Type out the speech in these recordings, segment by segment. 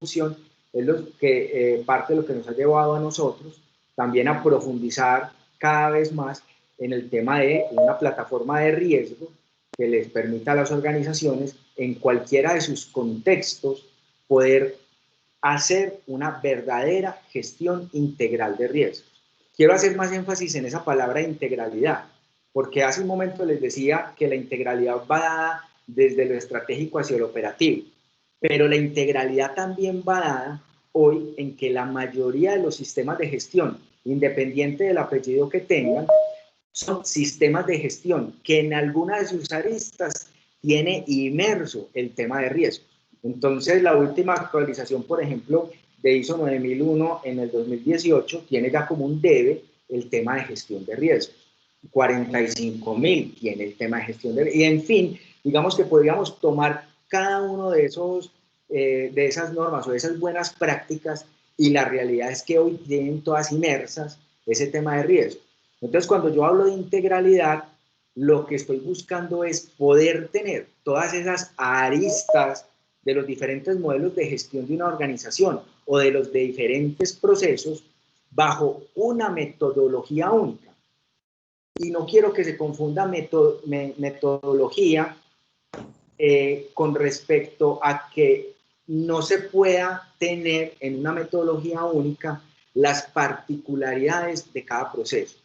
discusión es lo que, parte de lo que nos ha llevado a nosotros también a profundizar cada vez más en el tema de una plataforma de riesgo que les permita a las organizaciones en cualquiera de sus contextos poder hacer una verdadera gestión integral de riesgos. Quiero hacer más énfasis en esa palabra integralidad, porque hace un momento les decía que la integralidad va dada desde lo estratégico hacia lo operativo, pero la integralidad también va dada hoy en que la mayoría de los sistemas de gestión, independiente del apellido que tengan, son sistemas de gestión que en alguna de sus aristas tiene inmerso el tema de riesgo. Entonces, la última actualización, por ejemplo, de ISO 9001 en el 2018, tiene ya como un debe el tema de gestión de riesgos. 45000 tiene el tema de gestión de riesgos. Y en fin, digamos que podríamos tomar cada uno de esas normas o de esas buenas prácticas, y la realidad es que hoy tienen todas inmersas ese tema de riesgo. Entonces, cuando yo hablo de integralidad, lo que estoy buscando es poder tener todas esas aristas de los diferentes modelos de gestión de una organización o de los de diferentes procesos bajo una metodología única. Y no quiero que se confunda metodología con respecto a que no se pueda tener en una metodología única las particularidades de cada proceso.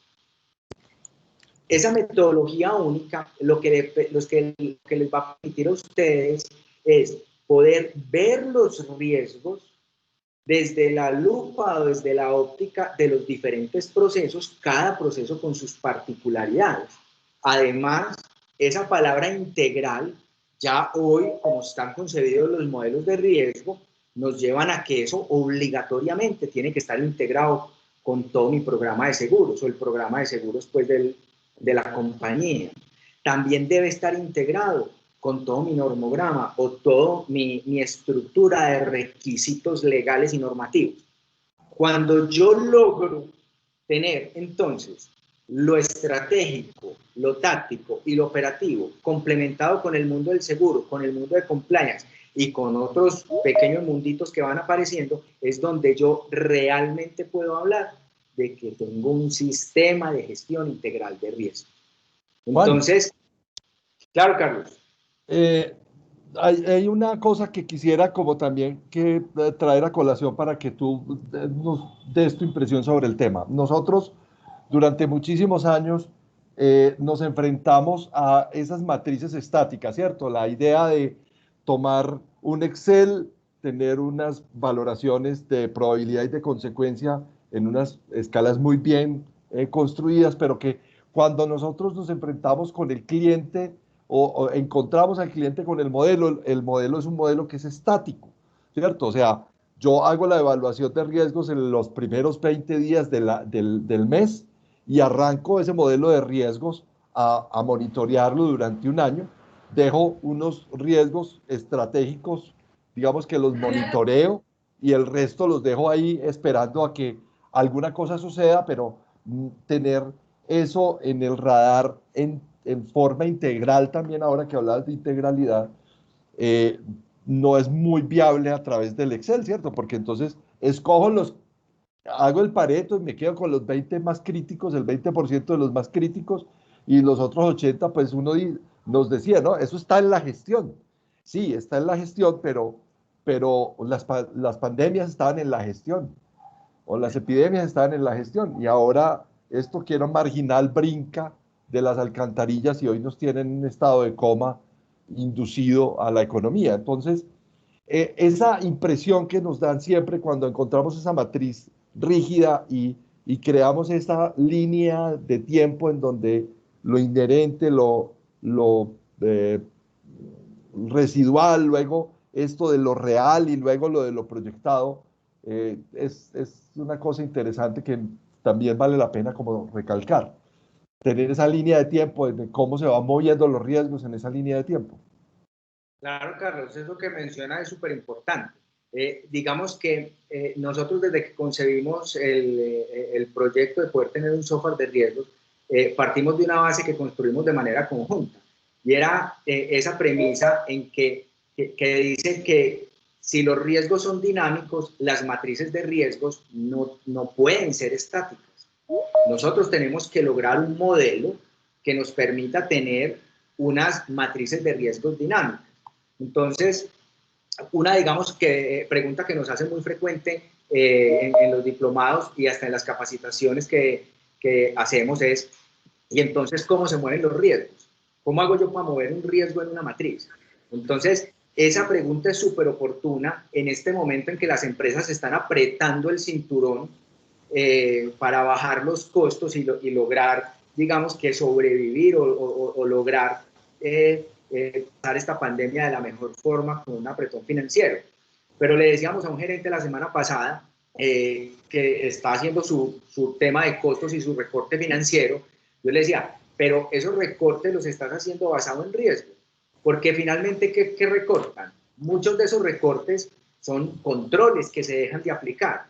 Esa metodología única lo que les va a permitir a ustedes es poder ver los riesgos desde la lupa o desde la óptica de los diferentes procesos, cada proceso con sus particularidades. Además, esa palabra integral, ya hoy, como están concebidos los modelos de riesgo, nos llevan a que eso obligatoriamente tiene que estar integrado con todo mi programa de seguros o el programa de seguros pues de la compañía. También debe estar integrado con todo mi normograma o toda mi estructura de requisitos legales y normativos. Cuando yo logro tener entonces lo estratégico, lo táctico y lo operativo complementado con el mundo del seguro, con el mundo de compliance y con otros pequeños munditos que van apareciendo, es donde yo realmente puedo hablar de que tengo un sistema de gestión integral de riesgo. Entonces, claro, Carlos. Hay una cosa que quisiera como también que traer a colación para que tú nos des tu impresión sobre el tema. Nosotros durante muchísimos años nos enfrentamos a esas matrices estáticas, ¿cierto? La idea de tomar un Excel, tener unas valoraciones de probabilidad y de consecuencia en unas escalas muy bien construidas, pero que cuando nosotros nos enfrentamos con el cliente o encontramos al cliente con el modelo es un modelo que es estático, ¿cierto? O sea, yo hago la evaluación de riesgos en los primeros 20 días del mes y arranco ese modelo de riesgos a monitorearlo durante un año. Dejo unos riesgos estratégicos, digamos que los monitoreo y el resto los dejo ahí esperando a que alguna cosa suceda, pero tener eso en el radar en forma integral también, ahora que hablabas de integralidad, no es muy viable a través del Excel, ¿cierto? Porque entonces hago el Pareto y me quedo con los 20 más críticos, el 20% de los más críticos, y los otros 80, pues uno nos decía, ¿no? Eso está en la gestión. Sí, está en la gestión, pero las pandemias estaban en la gestión, o las epidemias estaban en la gestión, y ahora esto que era marginal brinca de las alcantarillas y hoy nos tienen en un estado de coma inducido a la economía. Entonces, esa impresión que nos dan siempre cuando encontramos esa matriz rígida y creamos esa línea de tiempo en donde lo inherente, lo residual, luego esto de lo real y luego lo de lo proyectado, es una cosa interesante que también vale la pena como recalcar. Tener esa línea de tiempo, de cómo se van moviendo los riesgos en esa línea de tiempo. Claro, Carlos, eso que menciona es súper importante. Digamos que nosotros desde que concebimos el proyecto de poder tener un software de riesgos, partimos de una base que construimos de manera conjunta. Y era esa premisa en que dice que si los riesgos son dinámicos, las matrices de riesgos no pueden ser estáticas. Nosotros tenemos que lograr un modelo que nos permita tener unas matrices de riesgos dinámicas. Entonces, una, digamos, pregunta que nos hace muy frecuente en los diplomados y hasta en las capacitaciones que hacemos es, ¿y entonces cómo se mueven los riesgos? ¿Cómo hago yo para mover un riesgo en una matriz? Entonces, esa pregunta es súper oportuna en este momento en que las empresas están apretando el cinturón para bajar los costos y lograr, digamos, que sobrevivir o lograr pasar esta pandemia de la mejor forma con un apretón financiero. Pero le decíamos a un gerente la semana pasada que está haciendo su tema de costos y su recorte financiero. Yo le decía, pero esos recortes los estás haciendo basado en riesgo, porque finalmente, ¿qué recortan? Muchos de esos recortes son controles que se dejan de aplicar.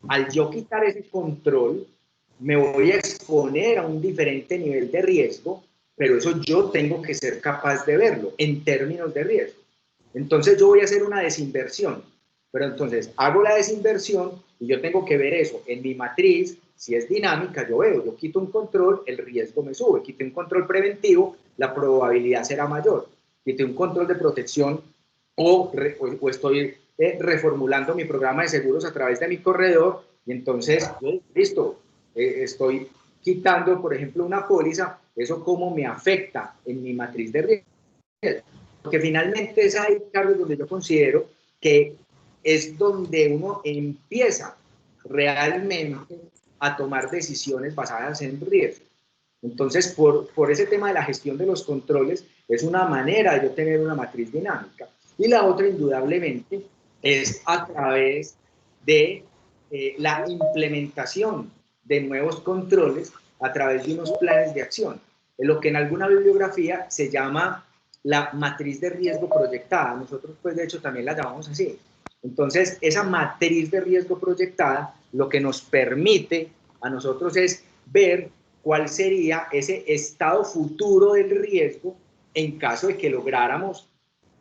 Al yo quitar ese control, me voy a exponer a un diferente nivel de riesgo, pero eso yo tengo que ser capaz de verlo en términos de riesgo. Entonces yo voy a hacer una desinversión, pero entonces hago la desinversión y yo tengo que ver eso en mi matriz. Si es dinámica, yo quito un control, el riesgo me sube, quito un control preventivo, la probabilidad será mayor, quito un control de protección o estoy reformulando mi programa de seguros a través de mi corredor y entonces, listo, estoy quitando, por ejemplo, una póliza, eso cómo me afecta en mi matriz de riesgo. Porque finalmente es ahí, Carlos, donde yo considero que es donde uno empieza realmente a tomar decisiones basadas en riesgo. Entonces, por ese tema de la gestión de los controles, es una manera de yo tener una matriz dinámica. Y la otra, indudablemente, es a través de la implementación de nuevos controles a través de unos planes de acción. En lo que en alguna bibliografía se llama la matriz de riesgo proyectada. Nosotros, pues, de hecho, también la llamamos así. Entonces, esa matriz de riesgo proyectada lo que nos permite a nosotros es ver cuál sería ese estado futuro del riesgo en caso de que lográramos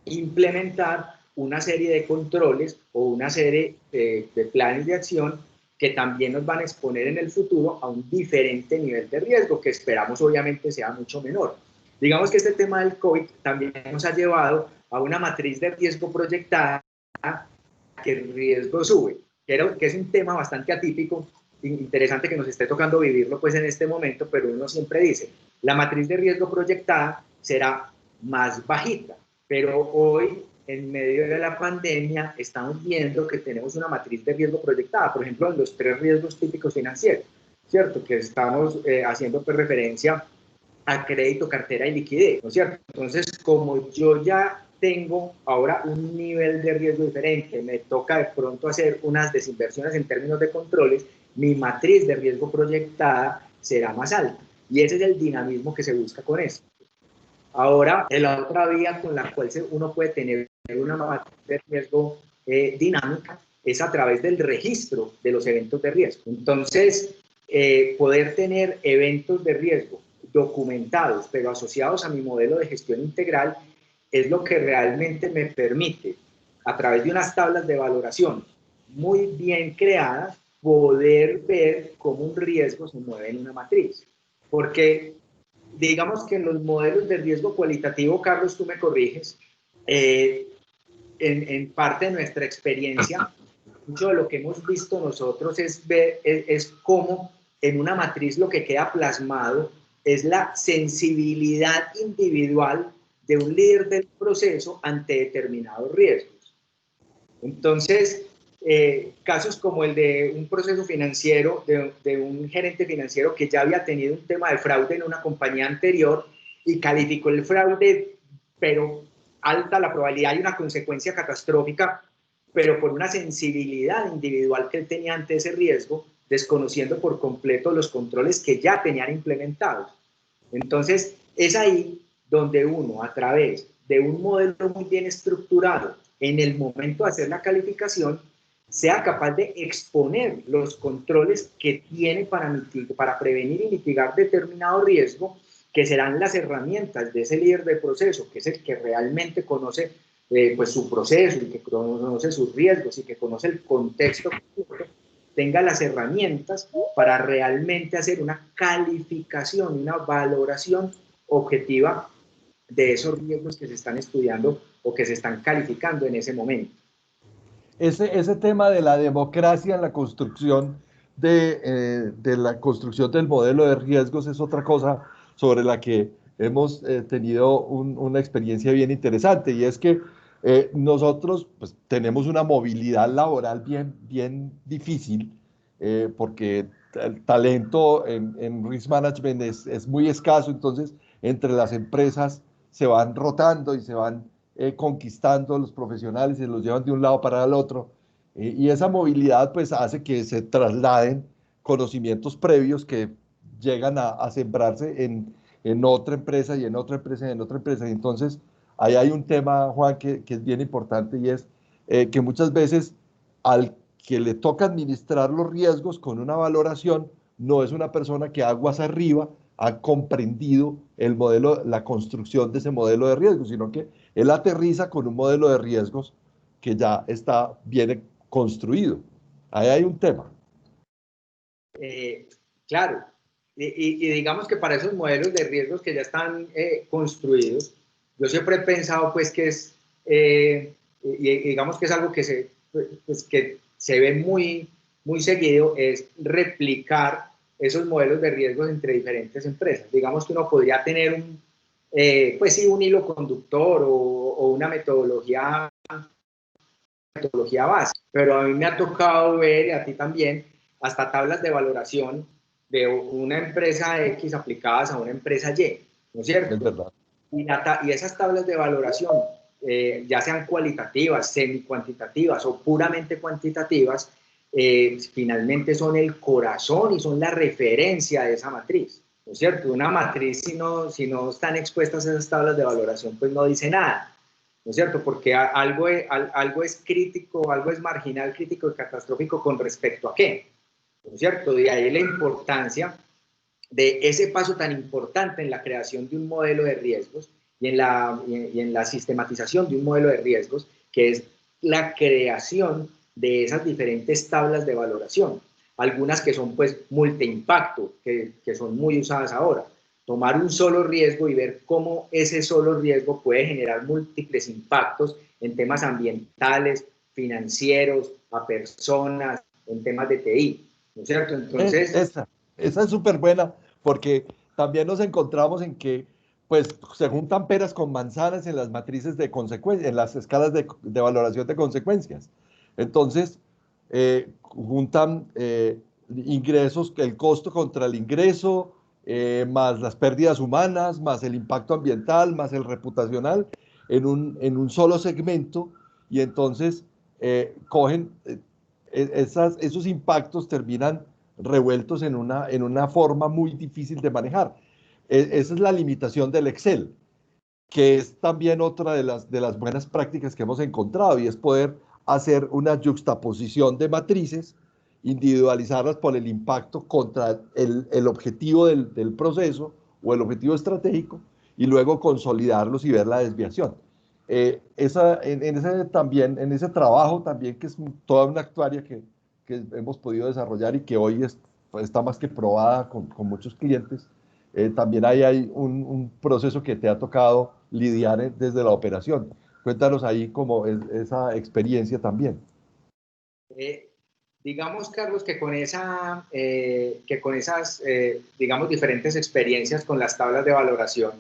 implementar una serie de controles o una serie de planes de acción que también nos van a exponer en el futuro a un diferente nivel de riesgo que esperamos obviamente sea mucho menor. Digamos que este tema del COVID también nos ha llevado a una matriz de riesgo proyectada que el riesgo sube, que es un tema bastante atípico, interesante que nos esté tocando vivirlo pues en este momento, pero uno siempre dice, la matriz de riesgo proyectada será más bajita, pero hoy en medio de la pandemia estamos viendo que tenemos una matriz de riesgo proyectada, por ejemplo, en los 3 riesgos típicos financieros, ¿cierto? Que estamos haciendo pues, referencia a crédito, cartera y liquidez, ¿no es cierto? Entonces, como yo ya tengo ahora un nivel de riesgo diferente, me toca de pronto hacer unas desinversiones en términos de controles, mi matriz de riesgo proyectada será más alta. Y ese es el dinamismo que se busca con eso. Ahora, la otra vía con la cual uno puede tener una matriz de riesgo dinámica es a través del registro de los eventos de riesgo. Entonces, poder tener eventos de riesgo documentados, pero asociados a mi modelo de gestión integral, es lo que realmente me permite, a través de unas tablas de valoración muy bien creadas, poder ver cómo un riesgo se mueve en una matriz. Porque digamos que en los modelos de riesgo cualitativo, Carlos, tú me corriges, en parte de nuestra experiencia, mucho de lo que hemos visto nosotros es cómo en una matriz lo que queda plasmado es la sensibilidad individual de un líder del proceso ante determinados riesgos. Entonces, casos como el de un proceso financiero, de un gerente financiero que ya había tenido un tema de fraude en una compañía anterior y calificó el fraude, pero alta la probabilidad y una consecuencia catastrófica, pero por una sensibilidad individual que él tenía ante ese riesgo, desconociendo por completo los controles que ya tenían implementados. Entonces, es ahí donde uno, a través de un modelo muy bien estructurado, en el momento de hacer la calificación, sea capaz de exponer los controles que tiene para prevenir y mitigar determinado riesgo, que serán las herramientas de ese líder de proceso, que es el que realmente conoce pues su proceso y que conoce sus riesgos y que conoce el contexto, tenga las herramientas para realmente hacer una calificación, una valoración objetiva de esos riesgos que se están estudiando o que se están calificando en ese momento. Ese tema de la democracia en la construcción de la construcción del modelo de riesgos es otra cosa sobre la que hemos tenido una experiencia bien interesante, y es que nosotros pues, tenemos una movilidad laboral bien difícil, porque el talento en risk management es muy escaso. Entonces entre las empresas se van rotando y se van conquistando los profesionales y los llevan de un lado para el otro. Y esa movilidad pues hace que se trasladen conocimientos previos que llegan a sembrarse en otra empresa y en otra empresa y en otra empresa. Y entonces ahí hay un tema, Juan, que es bien importante, y es que muchas veces al que le toca administrar los riesgos con una valoración no es una persona que aguas arriba ha comprendido el modelo, la construcción de ese modelo de riesgos, sino que él aterriza con un modelo de riesgos que ya está bien construido. Ahí hay un tema. Claro, y digamos que para esos modelos de riesgos que ya están construidos, yo siempre he pensado pues que es, y digamos que es algo que pues, que se ve muy seguido, es replicar esos modelos de riesgos entre diferentes empresas. Digamos que uno podría tener pues sí, un hilo conductor o una metodología base, pero a mí me ha tocado ver, y a ti también, hasta tablas de valoración de una empresa X aplicadas a una empresa Y, ¿no es Es cierto? verdad. Y esas tablas de valoración, ya sean cualitativas, semi-cuantitativas o puramente cuantitativas, finalmente son el corazón y son la referencia de esa matriz, ¿no es cierto? Una matriz, si no están expuestas a esas tablas de valoración, pues no dice nada, ¿no es cierto? Porque algo es crítico, algo es marginal, crítico y catastrófico con respecto a qué, ¿no es cierto? De ahí la importancia de ese paso tan importante en la creación de un modelo de riesgos y en la sistematización de un modelo de riesgos, que es la creación de esas diferentes tablas de valoración. Algunas que son pues multiimpacto, que son muy usadas ahora. Tomar un solo riesgo y ver cómo ese solo riesgo puede generar múltiples impactos en temas ambientales, financieros, a personas, en temas de TI, ¿no es cierto? Entonces, Esa es súper buena, porque también nos encontramos en que pues se juntan peras con manzanas en las matrices de consecuencias, en las escalas de valoración de consecuencias. Entonces, juntan ingresos, el costo contra el ingreso, más las pérdidas humanas, más el impacto ambiental, más el reputacional, en un solo segmento. Y entonces cogen esos impactos, terminan revueltos en una forma muy difícil de manejar. Esa es la limitación del Excel, que es también otra de las buenas prácticas que hemos encontrado, y es poder hacer una juxtaposición de matrices, individualizarlas por el impacto contra el objetivo del proceso o el objetivo estratégico, y luego consolidarlos y ver la desviación. En ese trabajo también, que es toda una actuaria que hemos podido desarrollar y que hoy está más que probada con muchos clientes, también ahí hay un proceso que te ha tocado lidiar desde la operación. Cuéntanos ahí cómo es esa experiencia también. Eh, digamos, Carlos, que con esas, digamos, diferentes experiencias con las tablas de valoración,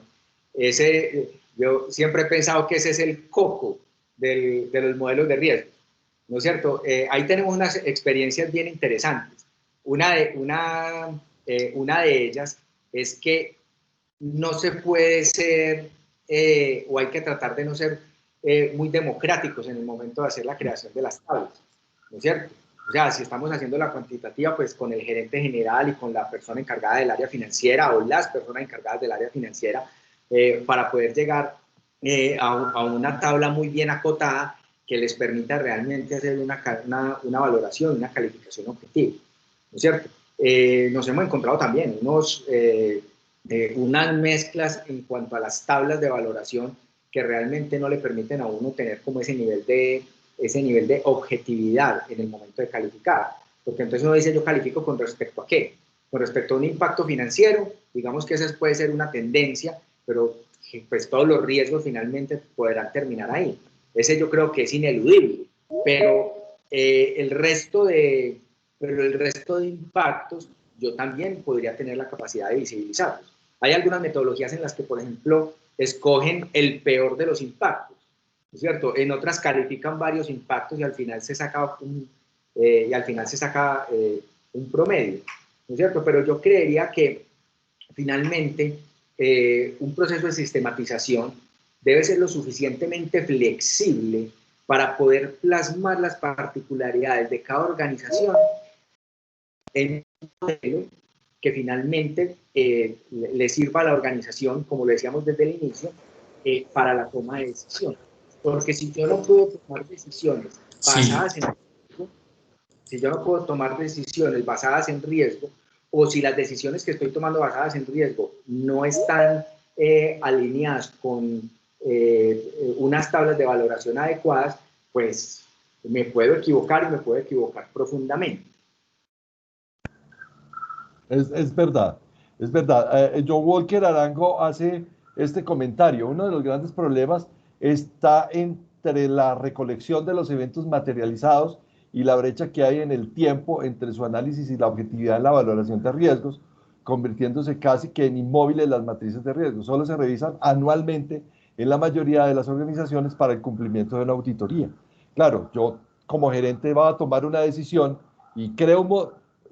yo siempre he pensado que ese es el coco de los modelos de riesgo, ¿no es cierto? Ahí tenemos unas experiencias bien interesantes. Una de ellas es que no se puede ser, o hay que tratar de no ser muy democráticos en el momento de hacer la creación de las tablas, ¿no es cierto? O sea, si estamos haciendo la cuantitativa, pues con el gerente general y con la persona encargada del área financiera o las personas encargadas del área financiera, para poder llegar a una tabla muy bien acotada que les permita realmente hacer una valoración, una calificación objetiva, ¿no es cierto? Nos hemos encontrado también unas mezclas en cuanto a las tablas de valoración que realmente no le permiten a uno tener como ese nivel de objetividad en el momento de calificar. Porque entonces uno dice, yo califico con respecto a qué, con respecto a un impacto financiero, digamos que esa puede ser una tendencia, pero pues todos los riesgos finalmente podrán terminar ahí. Ese yo creo que es ineludible, pero el resto de impactos yo también podría tener la capacidad de visibilizarlos. Hay algunas metodologías en las que, por ejemplo, escogen el peor de los impactos, ¿no es cierto? En otras califican varios impactos y al final se saca un promedio, ¿no es cierto? Pero yo creería que finalmente un proceso de sistematización debe ser lo suficientemente flexible para poder plasmar las particularidades de cada organización en un modelo que finalmente le sirva a la organización, como lo decíamos desde el inicio, para la toma de decisiones. Porque si yo no puedo tomar decisiones basadas en riesgo, si yo no puedo tomar decisiones basadas en riesgo, o si las decisiones que estoy tomando basadas en riesgo no están alineadas con unas tablas de valoración adecuadas, pues me puedo equivocar y me puedo equivocar profundamente. Es verdad, es verdad. John Walker Arango hace este comentario. Uno de los grandes problemas está entre la recolección de los eventos materializados y la brecha que hay en el tiempo entre su análisis y la objetividad en la valoración de riesgos, convirtiéndose casi que en inmóviles las matrices de riesgo. Solo se revisan anualmente en la mayoría de las organizaciones para el cumplimiento de una auditoría. Claro, yo como gerente va a tomar una decisión y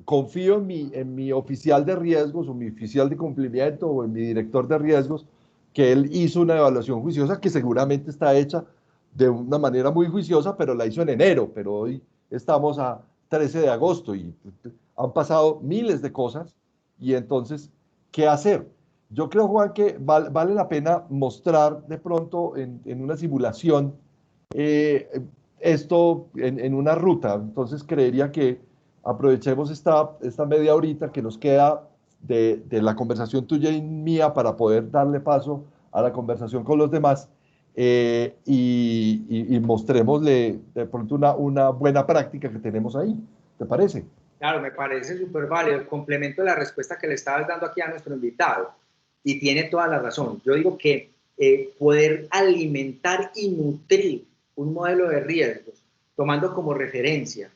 confío en mi oficial de riesgos o mi oficial de cumplimiento o en mi director de riesgos, que él hizo una evaluación juiciosa que seguramente está hecha de una manera muy juiciosa, pero la hizo en enero, pero hoy estamos a 13 de agosto y han pasado miles de cosas y entonces, ¿qué hacer? Yo creo, Juan, que vale la pena mostrar de pronto en una simulación esto en una ruta. Entonces, creería que aprovechemos esta media horita que nos queda de la conversación tuya y mía para poder darle paso a la conversación con los demás y mostrémosle de pronto una buena práctica que tenemos ahí. ¿Te parece? Claro, me parece súper válido el complemento de la respuesta que le estabas dando aquí a nuestro invitado. Y tiene toda la razón. Yo digo que poder alimentar y nutrir un modelo de riesgos, tomando como referencia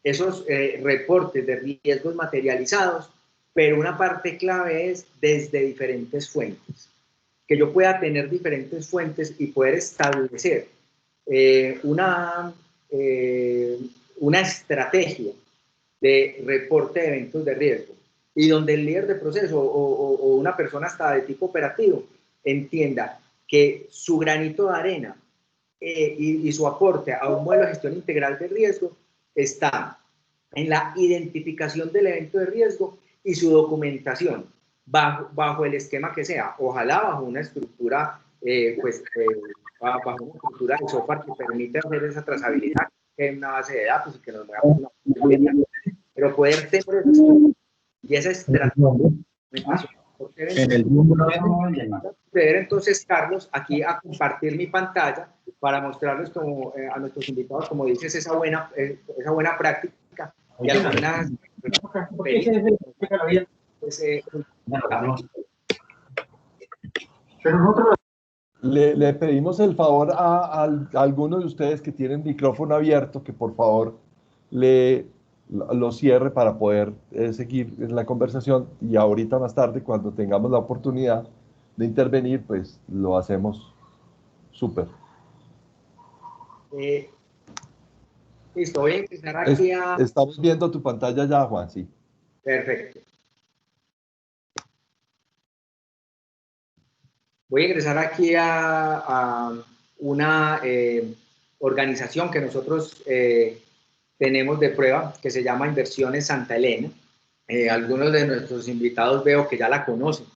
esos reportes de riesgos materializados, pero una parte clave es desde diferentes fuentes. Que yo pueda tener diferentes fuentes y poder establecer eh, una, eh, una estrategia de reporte de eventos de riesgo y donde el líder de proceso o una persona hasta de tipo operativo entienda que su granito de arena y su aporte a un modelo de gestión integral de riesgo está en la identificación del evento de riesgo y su documentación bajo el esquema que sea, ojalá bajo una estructura bajo una estructura de software que permita hacer esa trazabilidad en una base de datos y que nos veamos una, pero poder tener eso y esa estrategia en el mundo entonces, Carlos, aquí a compartir mi pantalla para mostrarles como, a nuestros invitados, como dices, esa buena práctica y algunas Le pedimos el favor a alguno de ustedes que tienen micrófono abierto que por favor lo cierre para poder seguir en la conversación y ahorita más tarde cuando tengamos la oportunidad de intervenir pues lo hacemos súper. Listo, voy a empezar aquí Estamos viendo tu pantalla ya, Juan, sí. Perfecto. Voy a ingresar aquí a una organización que nosotros tenemos de prueba que se llama Inversiones Santa Elena. Algunos de nuestros invitados veo que ya la conocen.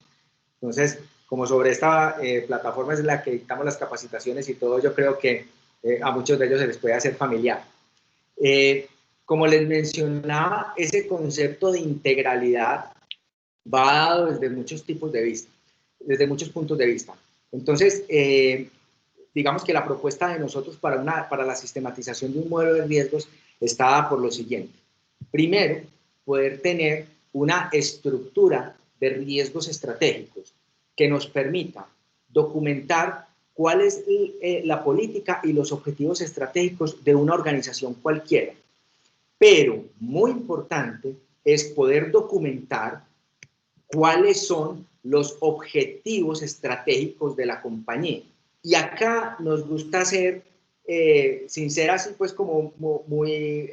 Entonces, como sobre esta plataforma es la que dictamos las capacitaciones y todo, yo creo que a muchos de ellos se les puede hacer familiar. Como les mencionaba, ese concepto de integralidad va dado desde muchos tipos de vista, desde muchos puntos de vista. Entonces, digamos que la propuesta de nosotros para la sistematización de un modelo de riesgos está dada por lo siguiente. Primero, poder tener una estructura de riesgos estratégicos que nos permita documentar cuál es la política y los objetivos estratégicos de una organización cualquiera. Pero, muy importante, es poder documentar cuáles son los objetivos estratégicos de la compañía. Y acá nos gusta ser, sin ser así pues como muy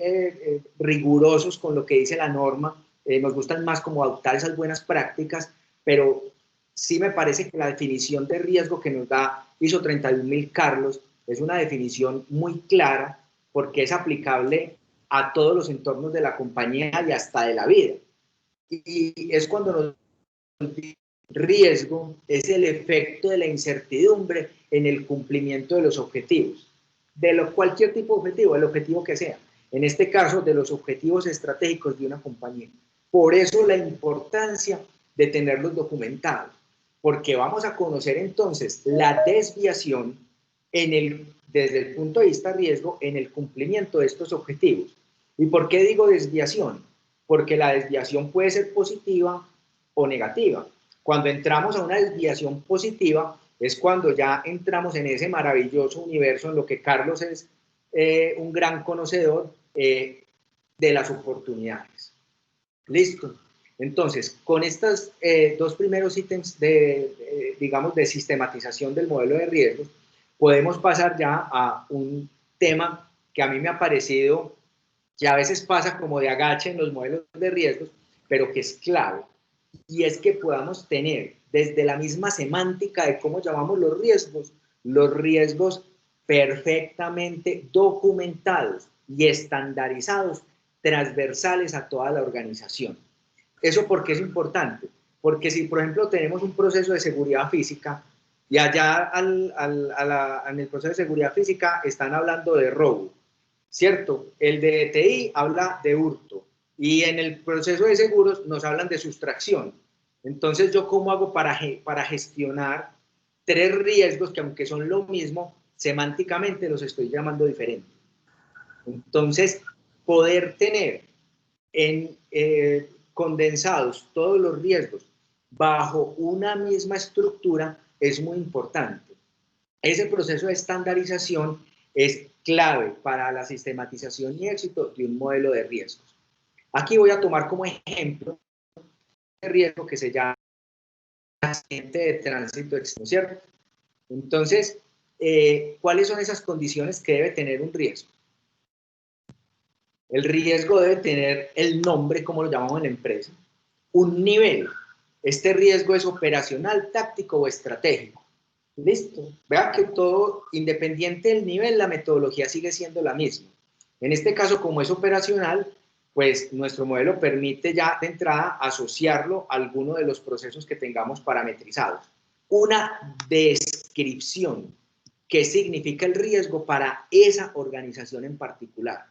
rigurosos con lo que dice la norma, nos gustan más como adoptar esas buenas prácticas, pero sí me parece que la definición de riesgo que nos da ISO 31000 Carlos es una definición muy clara porque es aplicable a todos los entornos de la compañía y hasta de la vida. Y es cuando nos riesgo es el efecto de la incertidumbre en el cumplimiento de los objetivos, cualquier tipo de objetivo, el objetivo que sea, en este caso de los objetivos estratégicos de una compañía. Por eso la importancia de tenerlos documentados, porque vamos a conocer entonces la desviación desde el punto de vista riesgo en el cumplimiento de estos objetivos. ¿Y por qué digo desviación? Porque la desviación puede ser positiva o negativa. Cuando entramos a una desviación positiva es cuando ya entramos en ese maravilloso universo en lo que Carlos es un gran conocedor de las oportunidades. Listo. Entonces, con estos dos primeros ítems digamos, de sistematización del modelo de riesgos, podemos pasar ya a un tema que a mí me ha parecido que a veces pasa como de agache en los modelos de riesgos, pero que es clave. Y es que podamos tener desde la misma semántica de cómo llamamos los riesgos perfectamente documentados y estandarizados, transversales a toda la organización. ¿Eso por qué es importante? Porque si, por ejemplo, tenemos un proceso de seguridad física y allá en el proceso de seguridad física están hablando de robo, ¿cierto? El de TI habla de hurto y en el proceso de seguros nos hablan de sustracción. Entonces, ¿yo cómo hago para gestionar tres riesgos que, aunque son lo mismo, semánticamente los estoy llamando diferente? Entonces, poder tener condensados todos los riesgos bajo una misma estructura es muy importante. Ese proceso de estandarización es clave para la sistematización y éxito de un modelo de riesgos. Aquí voy a tomar como ejemplo de riesgo que se llama accidente de tránsito externo, ¿cierto? Entonces, ¿cuáles son esas condiciones que debe tener un riesgo? El riesgo debe tener el nombre, como lo llamamos en la empresa, un nivel. Este riesgo es operacional, táctico o estratégico. Listo. Vea que todo, independiente del nivel, la metodología sigue siendo la misma. En este caso, como es operacional, pues nuestro modelo permite ya de entrada asociarlo a alguno de los procesos que tengamos parametrizados. Una descripción. ¿Qué significa el riesgo para esa organización en particular?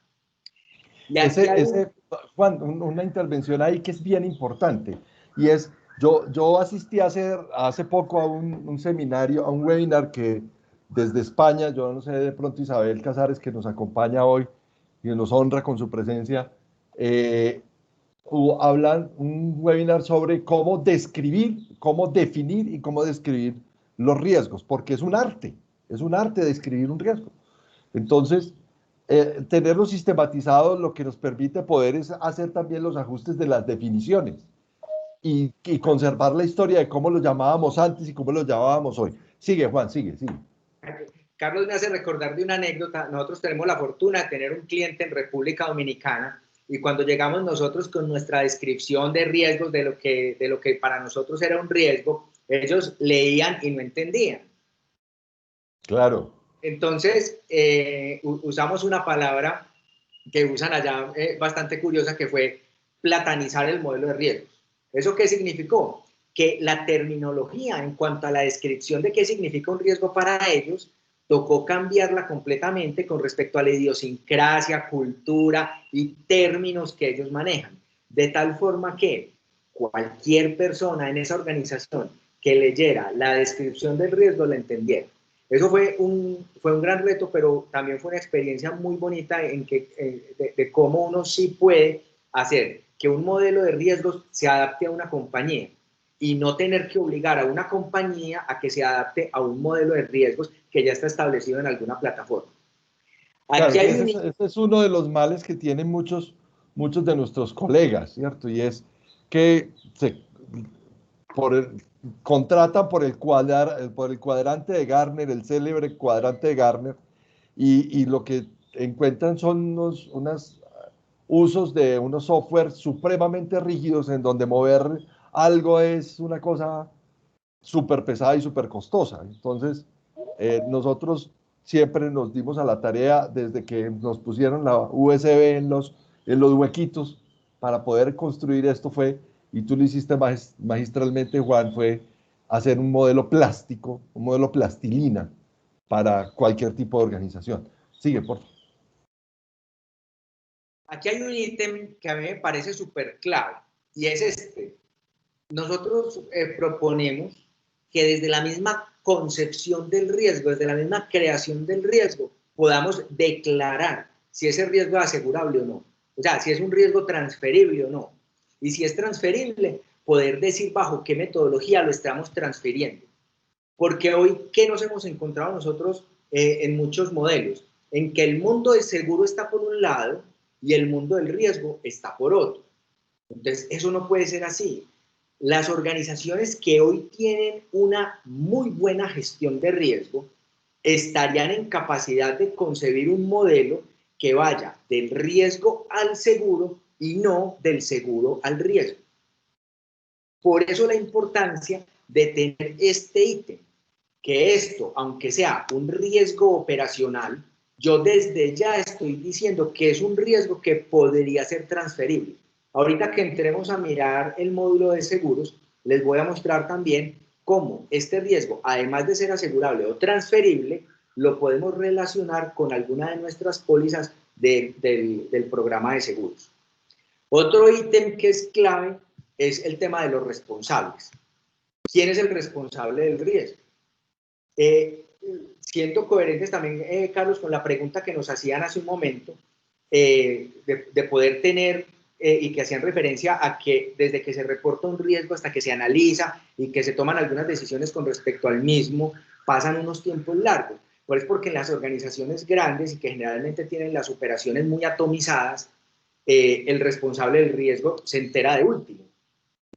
Juan, una intervención ahí que es bien importante, y es, yo asistí hace poco a un seminario, a un webinar que desde España, yo no sé, de pronto Isabel Casares, que nos acompaña hoy y nos honra con su presencia, hablan un webinar sobre cómo describir, cómo definir y cómo describir los riesgos, porque es un arte describir un riesgo. Entonces, tenerlo sistematizado lo que nos permite poder es hacer también los ajustes de las definiciones y conservar la historia de cómo lo llamábamos antes y cómo lo llamábamos hoy. Sigue, Juan, sigue. Carlos me hace recordar de una anécdota. Nosotros tenemos la fortuna de tener un cliente en República Dominicana y cuando llegamos nosotros con nuestra descripción de riesgos, de lo que para nosotros era un riesgo, ellos leían y no entendían. Claro. Entonces, usamos una palabra que usan allá bastante curiosa, que fue platanizar el modelo de riesgos. ¿Eso qué significó? Que la terminología en cuanto a la descripción de qué significa un riesgo para ellos, tocó cambiarla completamente con respecto a la idiosincrasia, cultura y términos que ellos manejan. De tal forma que cualquier persona en esa organización que leyera la descripción del riesgo la entendiera. Eso fue un gran reto, pero también fue una experiencia muy bonita de cómo uno sí puede hacer que un modelo de riesgos se adapte a una compañía y no tener que obligar a una compañía a que se adapte a un modelo de riesgos que ya está establecido en alguna plataforma. Claro, Aquí hay ese es uno de los males que tienen muchos de nuestros colegas, ¿cierto? Y es que contratan por el cuadrante de Gartner, el célebre cuadrante de Gartner, y lo que encuentran son unos usos de unos software supremamente rígidos en donde mover algo es una cosa súper pesada y súper costosa. Entonces, nosotros siempre nos dimos a la tarea desde que nos pusieron la USB en los huequitos para poder construir esto y tú lo hiciste magistralmente, Juan, fue hacer un modelo plástico, un modelo plastilina para cualquier tipo de organización. Sigue, por favor. Aquí hay un ítem que a mí me parece súper clave y es este. Nosotros proponemos que desde la misma concepción del riesgo, desde la misma creación del riesgo, podamos declarar si ese riesgo es asegurable o no. O sea, si es un riesgo transferible o no. Y si es transferible, poder decir bajo qué metodología lo estamos transfiriendo. Porque hoy, ¿qué nos hemos encontrado nosotros en muchos modelos? En que el mundo del seguro está por un lado y el mundo del riesgo está por otro. Entonces, eso no puede ser así. Las organizaciones que hoy tienen una muy buena gestión de riesgo estarían en capacidad de concebir un modelo que vaya del riesgo al seguro y no del seguro al riesgo. Por eso la importancia de tener este ítem, que esto, aunque sea un riesgo operacional, yo desde ya estoy diciendo que es un riesgo que podría ser transferible. Ahorita que entremos a mirar el módulo de seguros, les voy a mostrar también cómo este riesgo, además de ser asegurable o transferible, lo podemos relacionar con alguna de nuestras pólizas del programa de seguros. Otro ítem que es clave es el tema de los responsables. ¿Quién es el responsable del riesgo? Siendo coherentes también, Carlos, con la pregunta que nos hacían hace un momento, de poder tener y que hacían referencia a que desde que se reporta un riesgo hasta que se analiza y que se toman algunas decisiones con respecto al mismo, pasan unos tiempos largos. Pues porque en las organizaciones grandes y que generalmente tienen las operaciones muy atomizadas, el responsable del riesgo se entera de último.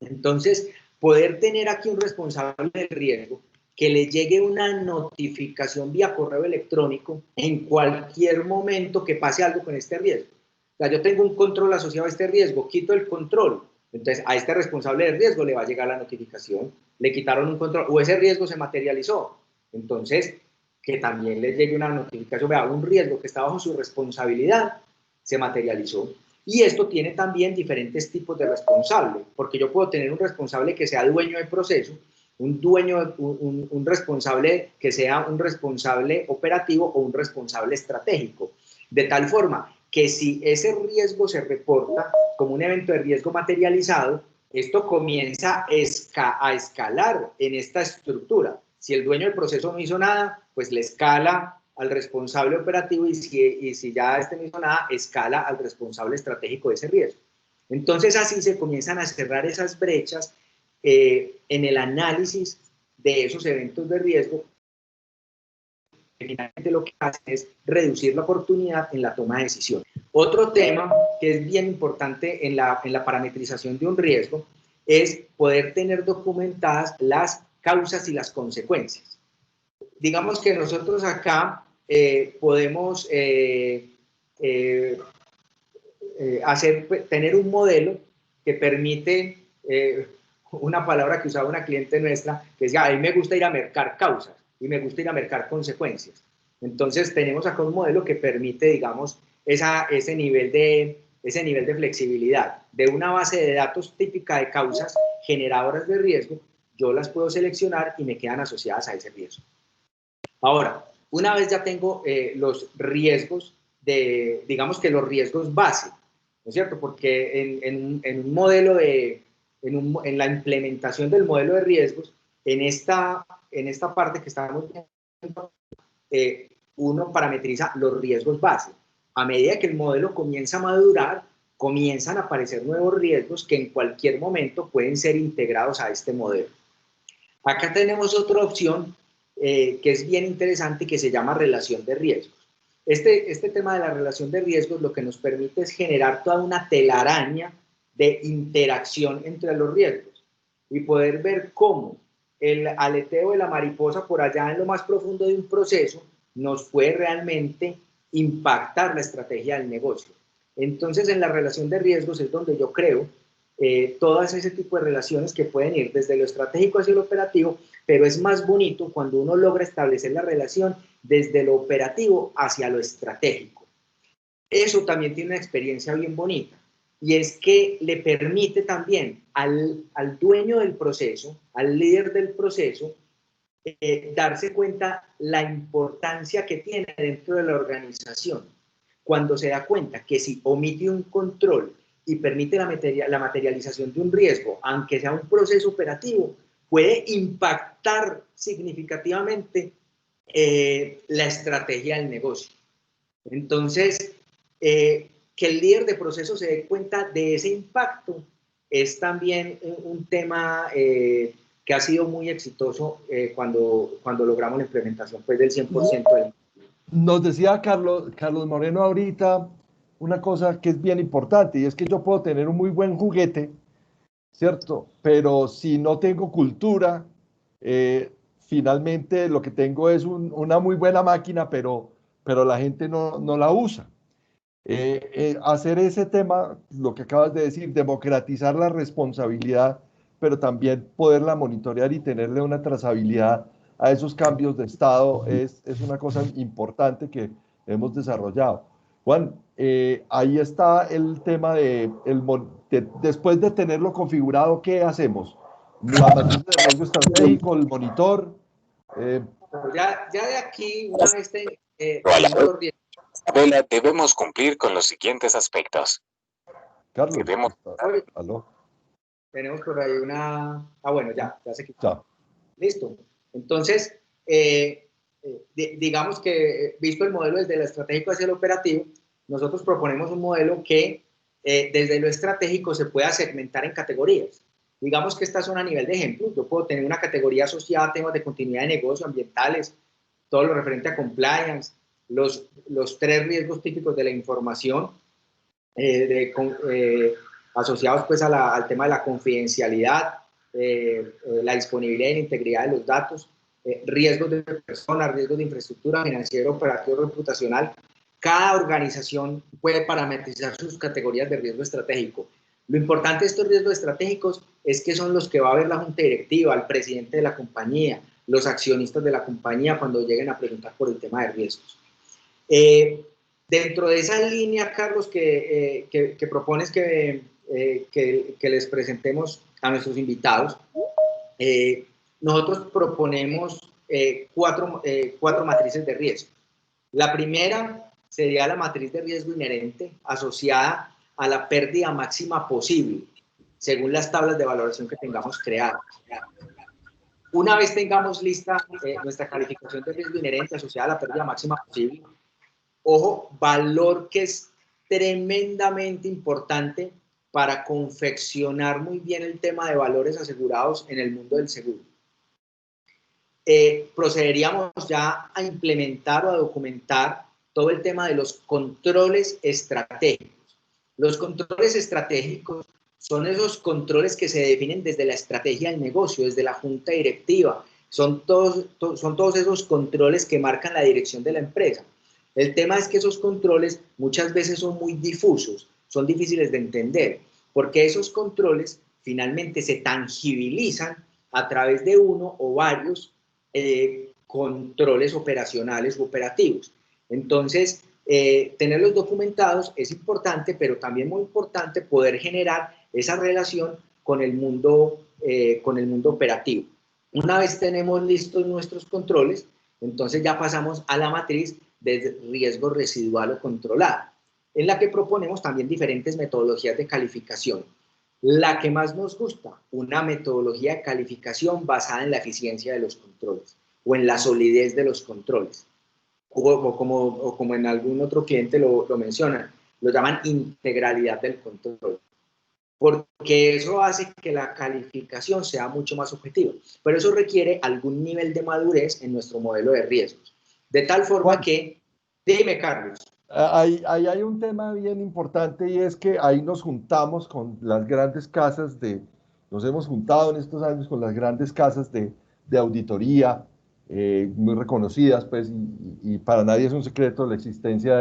Entonces, poder tener aquí un responsable del riesgo que le llegue una notificación vía correo electrónico en cualquier momento que pase algo con este riesgo. O sea, yo tengo un control asociado a este riesgo, quito el control, entonces a este responsable del riesgo le va a llegar la notificación, le quitaron un control o ese riesgo se materializó. Entonces, que también le llegue una notificación, vea, un riesgo que está bajo su responsabilidad se materializó. Y esto tiene también diferentes tipos de responsable, porque yo puedo tener un responsable que sea dueño del proceso, un responsable que sea un responsable operativo o un responsable estratégico, de tal forma que si ese riesgo se reporta como un evento de riesgo materializado, esto comienza a escalar en esta estructura. Si el dueño del proceso no hizo nada, pues le escala al responsable operativo y si ya este no hizo nada, escala al responsable estratégico de ese riesgo. Entonces así se comienzan a cerrar esas brechas en el análisis de esos eventos de riesgo. Finalmente lo que hace es reducir la oportunidad en la toma de decisiones. Otro tema que es bien importante en la parametrización de un riesgo es poder tener documentadas las causas y las consecuencias. Digamos que nosotros acá podemos tener un modelo que permite una palabra que usaba una cliente nuestra, que decía, a mí me gusta ir a mercar causas y me gusta ir a mercar consecuencias. Entonces tenemos acá un modelo que permite, digamos, ese nivel de flexibilidad. De una base de datos típica de causas generadoras de riesgo, yo las puedo seleccionar y me quedan asociadas a ese riesgo. Ahora, una vez ya tengo los riesgos, digamos que los riesgos base, ¿no es cierto? Porque en un modelo en la implementación del modelo de riesgos, en esta parte que estamos viendo, uno parametriza los riesgos base. A medida que el modelo comienza a madurar, comienzan a aparecer nuevos riesgos que en cualquier momento pueden ser integrados a este modelo. Acá tenemos otra opción que es bien interesante, que se llama relación de riesgos. Este tema de la relación de riesgos lo que nos permite es generar toda una telaraña de interacción entre los riesgos y poder ver cómo el aleteo de la mariposa por allá en lo más profundo de un proceso nos puede realmente impactar la estrategia del negocio. Entonces, en la relación de riesgos es donde yo creo todas ese tipo de relaciones que pueden ir desde lo estratégico hacia lo operativo, pero es más bonito cuando uno logra establecer la relación desde lo operativo hacia lo estratégico. Eso también tiene una experiencia bien bonita, y es que le permite también al dueño del proceso, al líder del proceso, darse cuenta la importancia que tiene dentro de la organización. Cuando se da cuenta que si omite un control y permite la materialización de un riesgo, aunque sea un proceso operativo, puede impactar significativamente la estrategia del negocio. Entonces, que el líder de proceso se dé cuenta de ese impacto es también un tema que ha sido muy exitoso cuando logramos la implementación pues, del 100% del... Nos decía Carlos Moreno ahorita una cosa que es bien importante, y es que yo puedo tener un muy buen juguete, ¿cierto? Pero si no tengo cultura, finalmente lo que tengo es una muy buena máquina, pero la gente no la usa. Hacer ese tema, lo que acabas de decir, democratizar la responsabilidad, pero también poderla monitorear y tenerle una trazabilidad a esos cambios de estado es una cosa importante que hemos desarrollado. Juan, ahí está el tema después de tenerlo configurado, ¿qué hacemos? La matriz de riesgo estratégico, el monitor. Ya de aquí, una vez tenemos los riesgos. Debemos cumplir con los siguientes aspectos. Carlos, ¿aló? Tenemos por ahí una... Ah, bueno, ya se quitó. Ya. Listo. Entonces, digamos que visto el modelo desde lo estratégico hacia el operativo, nosotros proponemos un modelo que desde lo estratégico se pueda segmentar en categorías. Digamos que estas son a nivel de ejemplo. Yo puedo tener una categoría asociada a temas de continuidad de negocio, ambientales, todo lo referente a compliance, los 3 riesgos típicos de la información, asociados pues al tema de la confidencialidad, la disponibilidad y la integridad de los datos, riesgos de personas, riesgos de infraestructura, financiero, operativo, reputacional. Cada organización puede parametrizar sus categorías de riesgo estratégico. Lo importante de estos riesgos estratégicos es que son los que va a ver la junta directiva, el presidente de la compañía, los accionistas de la compañía cuando lleguen a preguntar por el tema de riesgos. Dentro de esa línea, Carlos, que propones que les presentemos a nuestros invitados, nosotros proponemos 4 matrices de riesgo. La primera sería la matriz de riesgo inherente asociada a la pérdida máxima posible, según las tablas de valoración que tengamos creadas. Una vez tengamos lista nuestra calificación de riesgo inherente asociada a la pérdida máxima posible, ojo, valor que es tremendamente importante para confeccionar muy bien el tema de valores asegurados en el mundo del seguro. Procederíamos ya a implementar o a documentar todo el tema de los controles estratégicos. Los controles estratégicos son esos controles que se definen desde la estrategia del negocio, desde la junta directiva. Son todos esos controles que marcan la dirección de la empresa. El tema es que esos controles muchas veces son muy difusos, son difíciles de entender, porque esos controles finalmente se tangibilizan a través de uno o varios controles operacionales u operativos. Entonces, tenerlos documentados es importante, pero también muy importante poder generar esa relación con el mundo operativo. Una vez tenemos listos nuestros controles, entonces ya pasamos a la matriz de riesgo residual o controlado, en la que proponemos también diferentes metodologías de calificación. La que más nos gusta, una metodología de calificación basada en la eficiencia de los controles. o en la solidez de los controles. O como en algún otro cliente lo mencionan, lo llaman integralidad del control, porque eso hace que la calificación sea mucho más objetiva, pero eso requiere algún nivel de madurez en nuestro modelo de riesgos, de tal forma que, dime Carlos. Ahí hay un tema bien importante y es que ahí nos juntamos con las grandes casas nos hemos juntado en estos años con las grandes casas de auditoría, muy reconocidas, pues, y para nadie es un secreto la existencia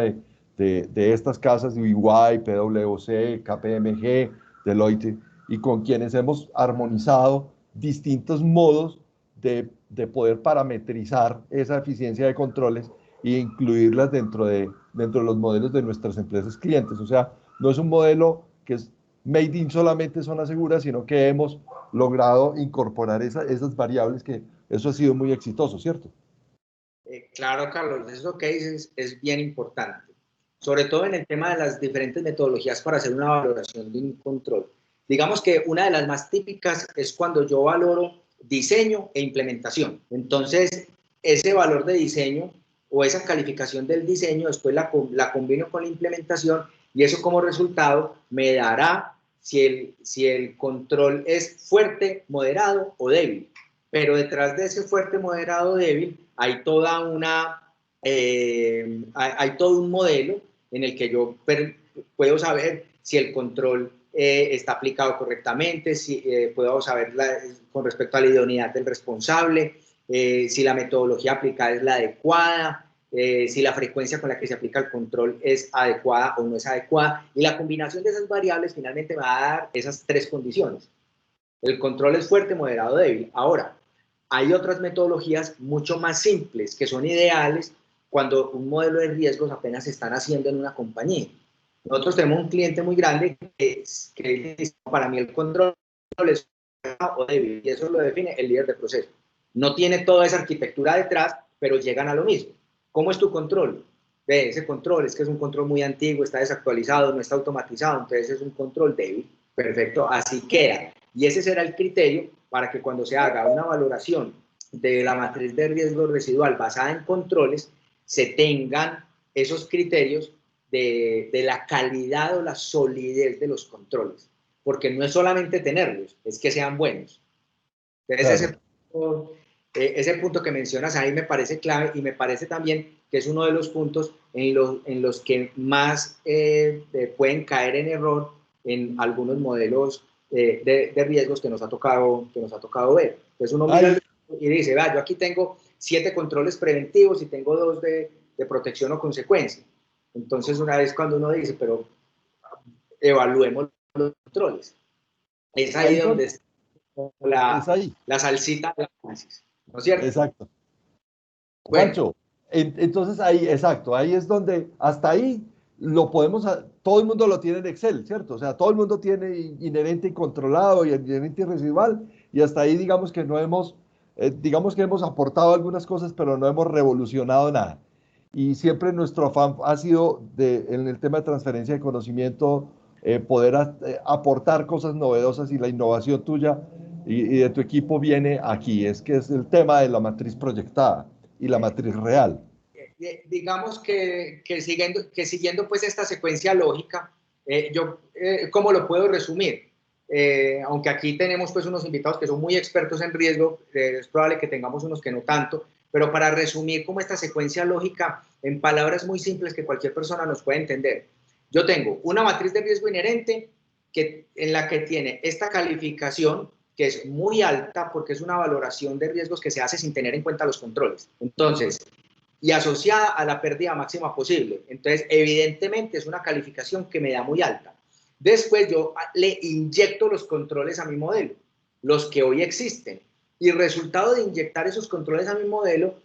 de estas casas, de EY, PwC, KPMG, Deloitte, y con quienes hemos armonizado distintos modos de poder parametrizar esa eficiencia de controles e incluirlas dentro de los modelos de nuestras empresas clientes. O sea, no es un modelo que es made in solamente zona segura, sino que hemos logrado incorporar esas variables, que eso ha sido muy exitoso, ¿cierto? Claro, Carlos, eso que dices es bien importante, sobre todo en el tema de las diferentes metodologías para hacer una valoración de un control. Digamos que una de las más típicas es cuando yo valoro diseño e implementación. Entonces, ese valor de diseño o esa calificación del diseño, después la combino con la implementación y eso como resultado me dará si el control es fuerte, moderado o débil. Pero detrás de ese fuerte, moderado, débil, hay hay todo un modelo en el que yo puedo saber si el control está aplicado correctamente, si puedo saber con respecto a la idoneidad del responsable, si la metodología aplicada es la adecuada, si la frecuencia con la que se aplica el control es adecuada o no es adecuada, y la combinación de esas variables finalmente me va a dar esas tres condiciones. El control es fuerte, moderado, débil. Ahora, hay otras metodologías mucho más simples que son ideales cuando un modelo de riesgos apenas se están haciendo en una compañía. Nosotros tenemos un cliente muy grande que dice, para mí el control es fuerte o débil, y eso lo define el líder de proceso. No tiene toda esa arquitectura detrás, pero llegan a lo mismo. ¿Cómo es tu control? Ve, ese control es que es un control muy antiguo, está desactualizado, no está automatizado, entonces es un control débil. Perfecto, así queda. Y ese será el criterio para que cuando se haga una valoración de la matriz de riesgo residual basada en controles, se tengan esos criterios de la calidad o la solidez de los controles. Porque no es solamente tenerlos, es que sean buenos. Entonces, claro, ese punto que mencionas ahí me parece clave y me parece también que es uno de los puntos en los que más pueden caer en error en algunos modelos de riesgos que nos ha tocado ver. Entonces uno mira y dice, va, yo aquí tengo 7 controles preventivos y tengo 2 de protección o consecuencia. Entonces una vez cuando uno dice, pero evaluemos los controles. Es ahí donde está la salsita de la análisis, ¿no es cierto? Exacto. Bueno. Juancho, entonces ahí, exacto, ahí es donde, hasta ahí lo podemos, todo el mundo lo tiene en Excel, ¿cierto? O sea, todo el mundo tiene inherente y controlado y inherente y residual, y hasta ahí digamos que no hemos, digamos que hemos aportado algunas cosas, pero no hemos revolucionado nada. Y siempre nuestro afán ha sido, en el tema de transferencia de conocimiento, poder aportar cosas novedosas, y la innovación tuya y de tu equipo viene aquí, es que es el tema de la matriz proyectada y la matriz real. Digamos que siguiendo pues esta secuencia lógica, ¿cómo lo puedo resumir? Aunque aquí tenemos pues unos invitados que son muy expertos en riesgo, es probable que tengamos unos que no tanto, pero para resumir como esta secuencia lógica en palabras muy simples que cualquier persona nos puede entender. Yo tengo una matriz de riesgo inherente en la que tiene esta calificación, que es muy alta porque es una valoración de riesgos que se hace sin tener en cuenta los controles. Entonces, y asociada a la pérdida máxima posible. Entonces, evidentemente es una calificación que me da muy alta. Después yo le inyecto los controles a mi modelo, los que hoy existen. Y resultado de inyectar esos controles a mi modelo,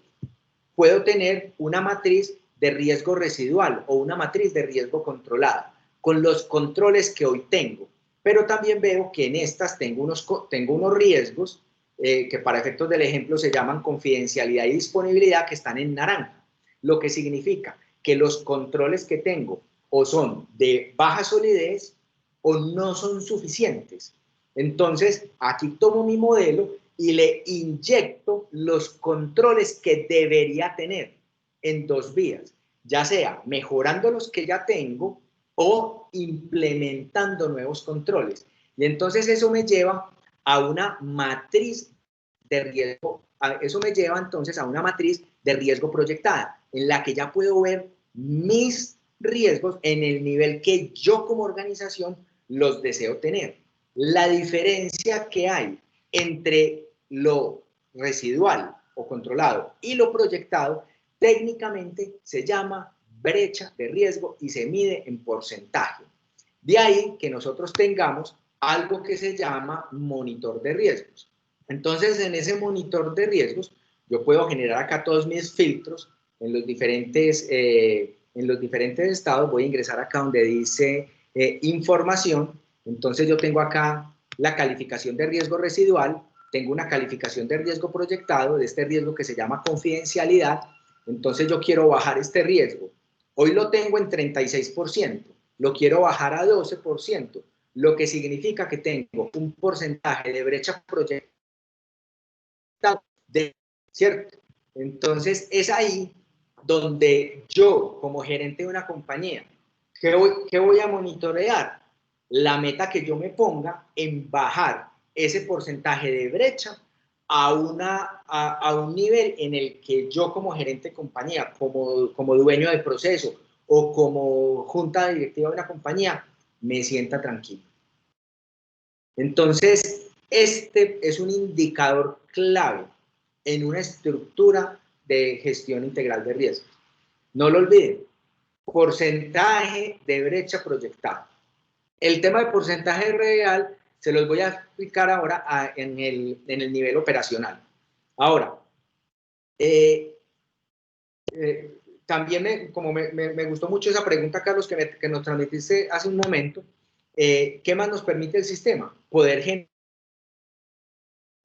puedo tener una matriz de riesgo residual o una matriz de riesgo controlada, con los controles que hoy tengo. Pero también veo que en estas tengo unos riesgos que para efectos del ejemplo se llaman confidencialidad y disponibilidad, que están en naranja, lo que significa que los controles que tengo o son de baja solidez o no son suficientes. Entonces, aquí tomo mi modelo y le inyecto los controles que debería tener en dos vías, ya sea mejorando los que ya tengo o implementando nuevos controles. Y entonces eso me lleva a una matriz de riesgo, eso me lleva entonces a una matriz de riesgo proyectada, en la que ya puedo ver mis riesgos en el nivel que yo como organización los deseo tener. La diferencia que hay entre lo residual o controlado y lo proyectado técnicamente se llama brecha de riesgo y se mide en porcentaje. De ahí que nosotros tengamos algo que se llama monitor de riesgos. Entonces, en ese monitor de riesgos, yo puedo generar acá todos mis filtros en los diferentes estados. Voy a ingresar acá donde dice información. Entonces, yo tengo acá la calificación de riesgo residual, tengo una calificación de riesgo proyectado, de este riesgo que se llama confidencialidad. Entonces, yo quiero bajar este riesgo. Hoy lo tengo en 36%, lo quiero bajar a 12%, lo que significa que tengo un porcentaje de brecha proyectada, ¿cierto? Entonces, es ahí donde yo, como gerente de una compañía, ¿qué voy a monitorear? La meta que yo me ponga en bajar ese porcentaje de brecha a un nivel en el que yo como gerente de compañía, como dueño de proceso o como junta directiva de una compañía, me sienta tranquilo. Entonces, este es un indicador clave en una estructura de gestión integral de riesgos. No lo olviden, porcentaje de brecha proyectada. El tema de porcentaje real se los voy a explicar ahora en el nivel operacional. Ahora, también como me gustó mucho esa pregunta, Carlos, que nos transmitiste hace un momento, ¿qué más nos permite el sistema? Poder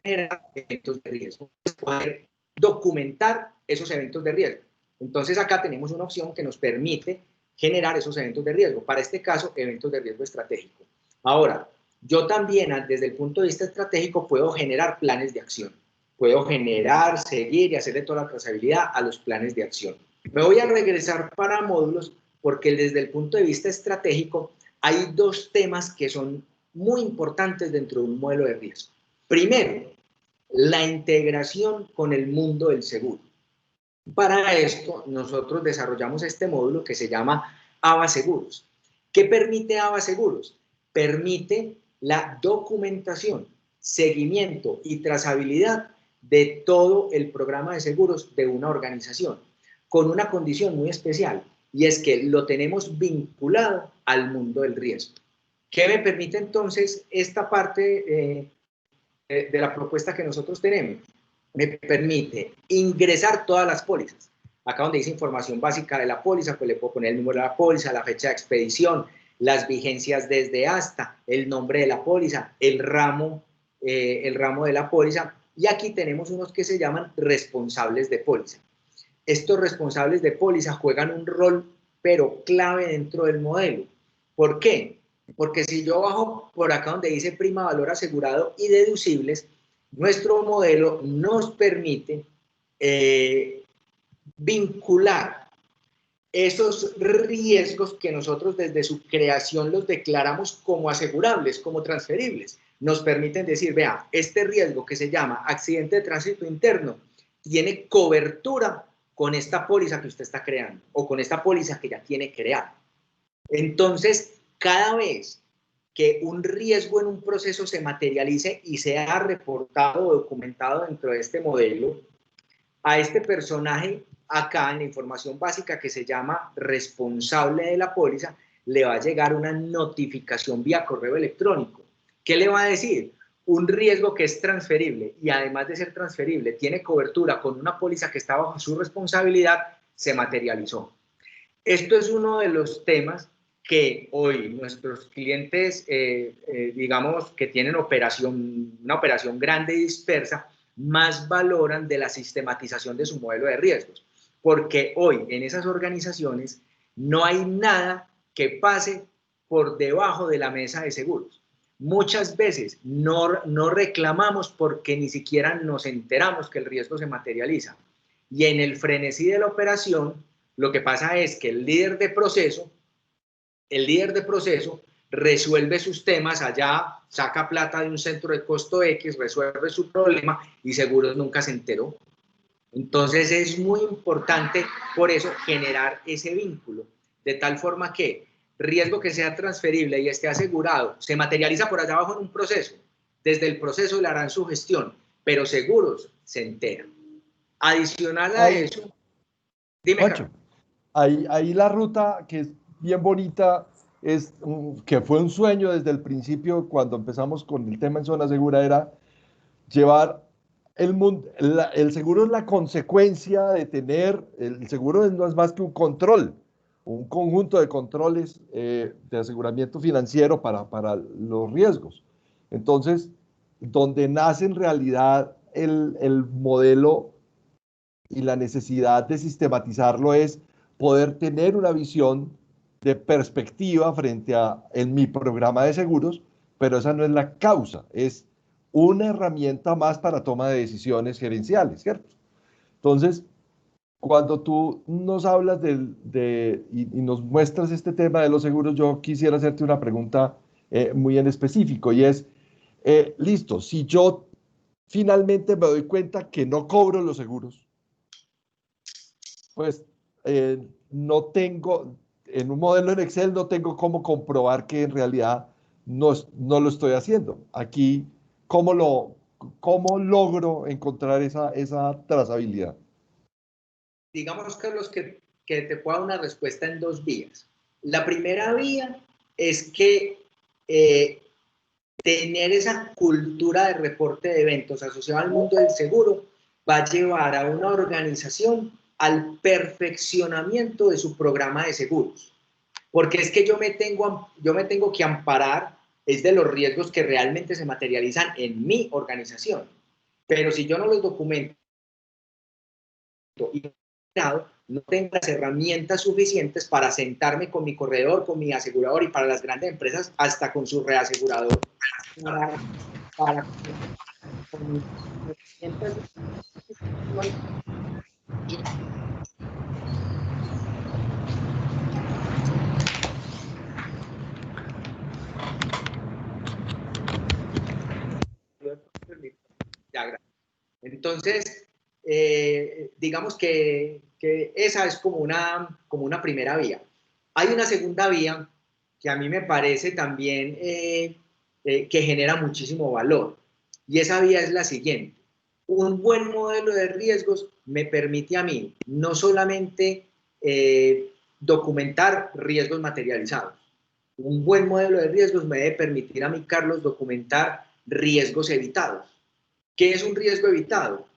generar eventos de riesgo, poder documentar esos eventos de riesgo. Entonces acá tenemos una opción que nos permite generar esos eventos de riesgo, para este caso, eventos de riesgo estratégico. Ahora, yo también desde el punto de vista estratégico puedo generar planes de acción, puedo generar, seguir y hacerle toda la trazabilidad a los planes de acción. Me voy a regresar para módulos porque desde el punto de vista estratégico hay dos temas que son muy importantes dentro de un modelo de riesgo. Primero, la integración con el mundo del seguro. Para esto, nosotros desarrollamos este módulo que se llama ABA Seguros. ¿Qué permite ABA Seguros? Permite la documentación, seguimiento y trazabilidad de todo el programa de seguros de una organización, con una condición muy especial, y es que lo tenemos vinculado al mundo del riesgo. ¿Qué me permite entonces esta parte de la propuesta que nosotros tenemos? Me permite ingresar todas las pólizas. Acá donde dice información básica de la póliza, pues le puedo poner el número de la póliza, la fecha de expedición, las vigencias desde hasta, el nombre de la póliza, el ramo de la póliza, y aquí tenemos unos que se llaman responsables de póliza. Estos responsables de póliza juegan un rol, pero clave dentro del modelo. ¿Por qué? Porque si yo bajo por acá donde dice prima valor asegurado y deducibles, nuestro modelo nos permite vincular esos riesgos que nosotros desde su creación los declaramos como asegurables, como transferibles. Nos permiten decir, vea, este riesgo que se llama accidente de tránsito interno tiene cobertura con esta póliza que usted está creando o con esta póliza que ya tiene creada. Entonces, cada vez que un riesgo en un proceso se materialice y sea reportado o documentado dentro de este modelo, a este personaje acá en la información básica que se llama responsable de la póliza, le va a llegar una notificación vía correo electrónico. ¿Qué le va a decir? Un riesgo que es transferible y además de ser transferible, tiene cobertura con una póliza que está bajo su responsabilidad, se materializó. Esto es uno de los temas que hoy nuestros clientes, digamos, que tienen una operación grande y dispersa, más valoran de la sistematización de su modelo de riesgos. Porque hoy en esas organizaciones no hay nada que pase por debajo de la mesa de seguros. muchas veces no reclamamos porque ni siquiera nos enteramos que el riesgo se materializa. Y en el frenesí de la operación, lo que pasa es que el líder de proceso resuelve sus temas allá, saca plata de un centro de costo X, resuelve su problema y seguros nunca se enteró. Entonces es muy importante por eso generar ese vínculo, de tal forma que riesgo que sea transferible y esté asegurado se materializa por allá abajo en un proceso. Desde el proceso le harán su gestión, pero seguros se enteran. Adicional a eso, dime, Pancho, ahí la ruta que es bien bonita, que fue un sueño desde el principio cuando empezamos con el tema en zona segura, era llevar el mundo, el seguro es la consecuencia de tener, el seguro no es más que un control, un conjunto de controles de aseguramiento financiero para los riesgos. Entonces, donde nace en realidad el modelo y la necesidad de sistematizarlo es poder tener una visión de perspectiva frente a en mi programa de seguros, pero esa no es la causa, es una herramienta más para toma de decisiones gerenciales, ¿cierto? Entonces, cuando tú nos hablas y nos muestras este tema de los seguros, yo quisiera hacerte una pregunta muy en específico y es, listo, si yo finalmente me doy cuenta que no cobro los seguros, pues no tengo, en un modelo en Excel no tengo cómo comprobar que en realidad no lo estoy haciendo. Aquí, ¿cómo logro encontrar esa trazabilidad? digamos, Carlos, que te puedo dar una respuesta en dos vías. La primera vía es que tener esa cultura de reporte de eventos asociada al mundo del seguro va a llevar a una organización al perfeccionamiento de su programa de seguros. Porque es que yo me tengo que amparar es de los riesgos que realmente se materializan en mi organización. Pero si yo no los documento y no tengo las herramientas suficientes para sentarme con mi corredor, con mi asegurador y para las grandes empresas, hasta con su reasegurador, para con mis herramientas, entonces, digamos que esa es como una primera vía. Hay una segunda vía que a mí me parece también que genera muchísimo valor, y esa vía es la siguiente. Un buen modelo de riesgos me permite a mí no solamente documentar riesgos materializados. Un buen modelo de riesgos me debe permitir a mí, Carlos, documentar riesgos evitados. ¿Qué es un riesgo evitado?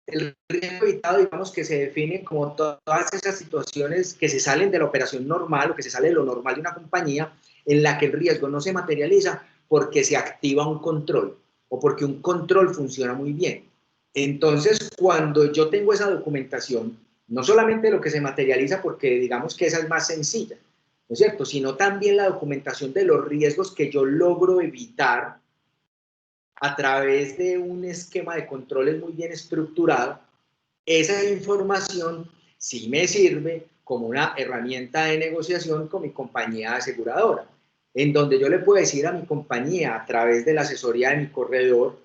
El riesgo evitado, digamos que se define como todas esas situaciones que se salen de la operación normal o que se sale de lo normal de una compañía en la que el riesgo no se materializa porque se activa un control o porque un control funciona muy bien. Entonces, cuando yo tengo esa documentación, no solamente lo que se materializa porque digamos que esa es más sencilla, ¿no es cierto?, sino también la documentación de los riesgos que yo logro evitar a través de un esquema de controles muy bien estructurado. Esa información sí me sirve como una herramienta de negociación con mi compañía aseguradora, en donde yo le puedo decir a mi compañía, a través de la asesoría de mi corredor,